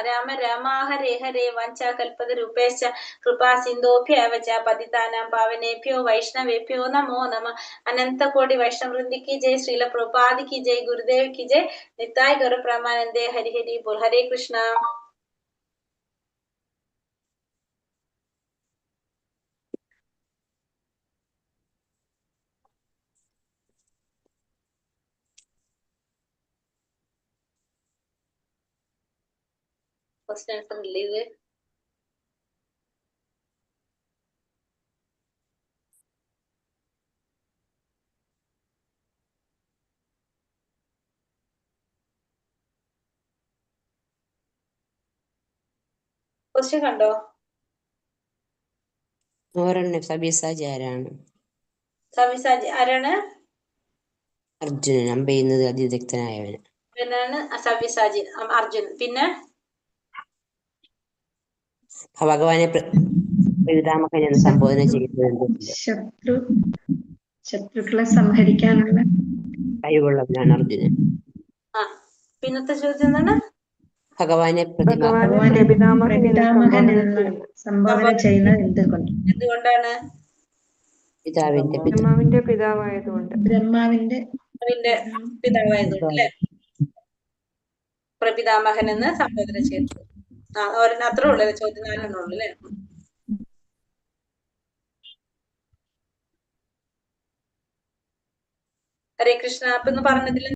രാമ രാമ ഹരേ ഹരേ. വാഞ്ചാകൽപതരൂപേശ്ച കൃപാ സിന്ധോഭ്യവ ച പതിതാനാം പാവനേഭ്യോ വൈഷ്ണവേഭ്യോ നമോ നമ. അനന്തകോടി വൈഷ്ണവവൃന്ദി കി ജയ്, ശ്രീല പ്രഭുപാദി കി ജയ്, ഗുരുദേവ് കി ജയ്, നിത്തായ് ഗൗര പ്രമാനന്ദേ. ഹരി ഹരി ബോൽ. ഹരേ കൃഷ്ണ. ഫസ്റ്റ് ആൻസർ ഇല്ലേ ഇത്? ക്വസ്റ്റ്യൻ കണ്ടോ? സബ്യസാജി ആരാണ്? സവിസാജി ആരാണ്? അർജുനൻ. അമ്പെയ്യുന്നത് അതിദഗ്ധനായവന്. പിന്നാണ് സവ്യസാചി അർജുൻ. പിന്നെ ഭഗവാനെ പിതാമഹൻ എന്ന് സംബോധന ചെയ്യുന്നത് ശത്രുക്കളെ സംഹരിക്കാനുള്ള കഴിവുള്ളവനാണ് അർജുനൻ. പിന്നത്തെ ചോദ്യം എന്താണ്? ഭഗവാനെ പിതാമഹൻ എന്ന് സംബോധന ചെയ്യുന്നത് എന്തുകൊണ്ടാണ്? പിതാവിന്റെ പിതാവായതുകൊണ്ട്. ബ്രഹ്മാവിന്റെ പിതാവായതുകൊണ്ട് അല്ലെ പ്രപിതാമഹൻ എന്ന് സംബോധന ചെയ്തത്. അത്രേ ഉള്ളു ചോദ്യം. 4 ഉള്ളു അല്ലെ. ഹരേ കൃഷ്ണ. അപ്പൊ ഇന്ന് പറഞ്ഞതിൽ